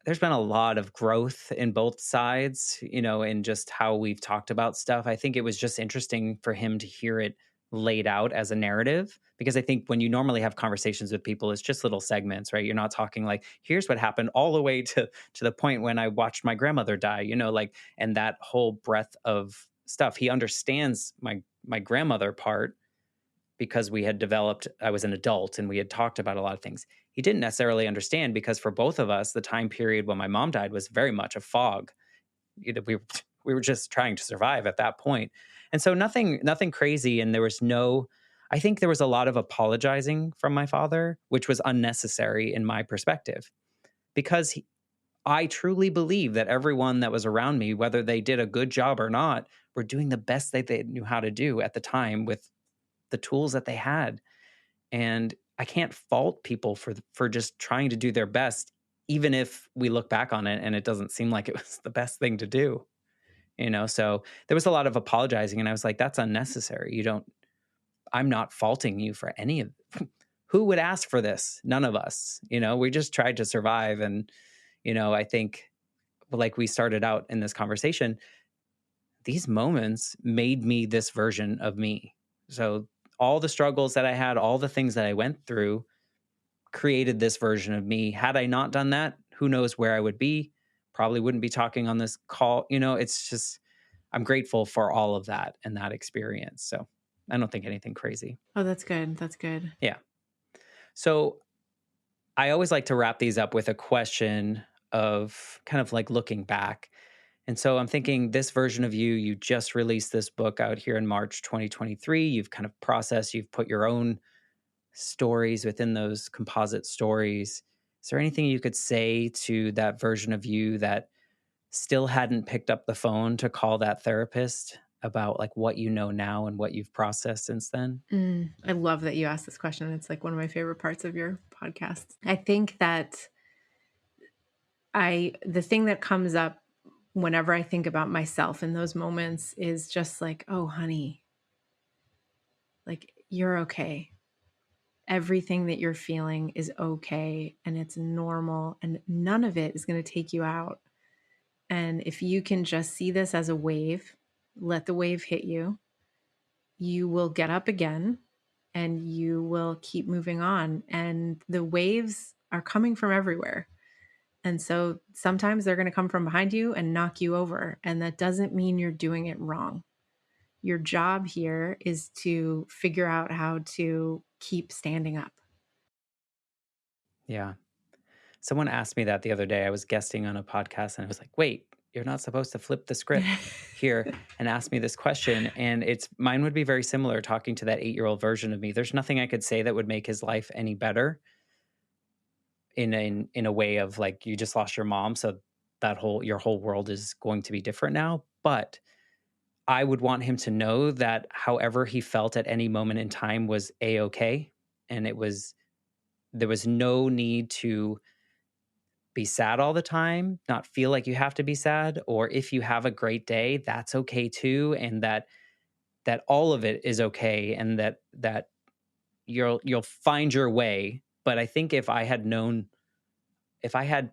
there's been a lot of growth in both sides, in just how we've talked about stuff. I think it was just interesting for him to hear it laid out as a narrative because I think when you normally have conversations with people, it's just little segments, right? You're not talking like, here's what happened all the way to the point when I watched my grandmother die, like, and that whole breadth of stuff. He understands my grandmother part because we had developed, I was an adult and we had talked about a lot of things. He didn't necessarily understand because for both of us, the time period when my mom died was very much a fog. We were just trying to survive at that point. And so nothing crazy. And there was I think there was a lot of apologizing from my father, which was unnecessary in my perspective because I truly believe that everyone that was around me, whether they did a good job or not, were doing the best that they knew how to do at the time with the tools that they had. And I can't fault people for just trying to do their best, even if we look back on it and it doesn't seem like it was the best thing to do. So there was a lot of apologizing, and I was like, that's unnecessary. I'm not faulting you for any of who would ask for this? None of us. We just tried to survive. And, I think like we started out in this conversation, these moments made me this version of me. So all the struggles that I had, all the things that I went through created this version of me. Had I not done that, who knows where I would be? Probably wouldn't be talking on this call. It's just, I'm grateful for all of that and that experience. So I don't think anything crazy. Oh, that's good. That's good. Yeah. So I always like to wrap these up with a question of kind of like looking back. And so I'm thinking this version of you, you just released this book out here in March 2023. You've kind of processed, you've put your own stories within those composite stories. Is there anything you could say to that version of you that still hadn't picked up the phone to call that therapist about like what you know now and what you've processed since then? I love that you asked this question. It's like one of my favorite parts of your podcast. I think that the thing that comes up whenever I think about myself in those moments is just like, oh, honey, like you're okay. Everything that you're feeling is okay and it's normal and none of it is going to take you out. And if you can just see this as a wave, let the wave hit you, you will get up again and you will keep moving on. And the waves are coming from everywhere. And so sometimes they're going to come from behind you and knock you over. And that doesn't mean you're doing it wrong. Your job here is to figure out how to keep standing up. Yeah. Someone asked me that the other day. I was guesting on a podcast and I was like, wait, you're not supposed to flip the script here and ask me this question. And it's mine would be very similar talking to that 8-year-old version of me. There's nothing I could say that would make his life any better in a way of like you just lost your mom. So that your whole world is going to be different now. But I would want him to know that however he felt at any moment in time was a-okay. And there was no need to be sad all the time, not feel like you have to be sad, or if you have a great day, that's okay too, and that all of it is okay, and that you'll find your way. But I think if I had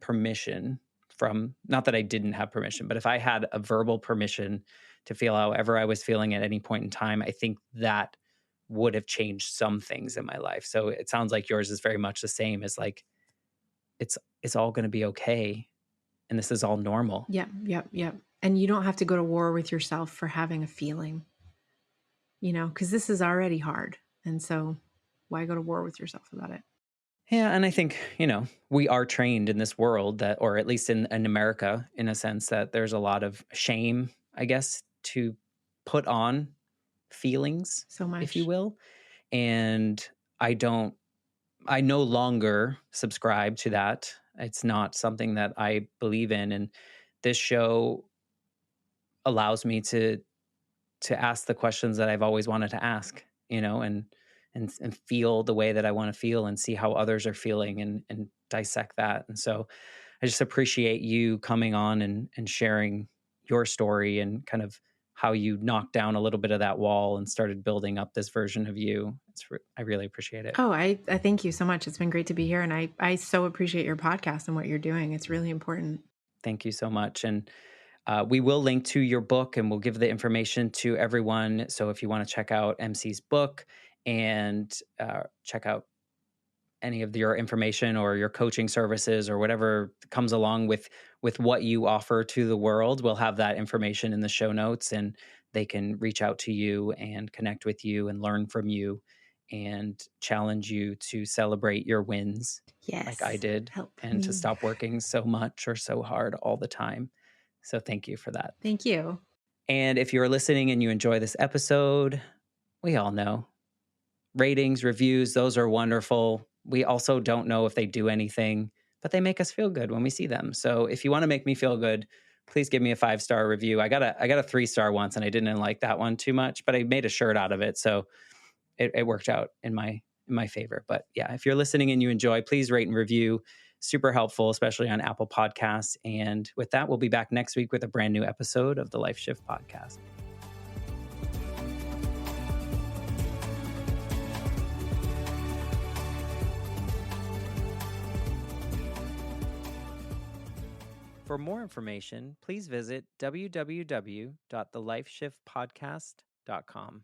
permission from, not that I didn't have permission, but if I had a verbal permission to feel however I was feeling at any point in time, I think that would have changed some things in my life. So it sounds like yours is very much the same as like it's all going to be okay and this is all normal. Yep, yep, yep. And you don't have to go to war with yourself for having a feeling, because this is already hard. And so why go to war with yourself about it? Yeah, and I think, we are trained in this world that, or at least in America, in a sense, that there's a lot of shame, I guess, to put on feelings, So if you much. will. And I don't, I no longer subscribe to that. It's not something that I believe in. And this show allows me to ask the questions that I've always wanted to ask, and feel the way that I want to feel and see how others are feeling and dissect that. And so I just appreciate you coming on and sharing your story and kind of how you knocked down a little bit of that wall and started building up this version of you. I really appreciate it. Oh, I thank you so much. It's been great to be here. And I so appreciate your podcast and what you're doing. It's really important. Thank you so much. And we will link to your book and we'll give the information to everyone. So if you want to check out MC's book and check out any of your information or your coaching services or whatever comes along with what you offer to the world, we'll have that information in the show notes and they can reach out to you and connect with you and learn from you and challenge you to celebrate your wins like I Yes. did Help and to me. stop working so much or so hard all the time. So thank you for that. Thank you. And if you're listening and you enjoy this episode, we all know ratings, reviews, those are wonderful. We also don't know if they do anything, but they make us feel good when we see them. So if you want to make me feel good, please give me a 5-star review. I got a 3-star once and I didn't like that one too much, but I made a shirt out of it. So it worked out in my favor. But yeah, if you're listening and you enjoy, please rate and review. Super helpful, especially on Apple Podcasts. And with that, we'll be back next week with a brand new episode of the Life Shift Podcast. For more information, please visit www.thelifeshiftpodcast.com.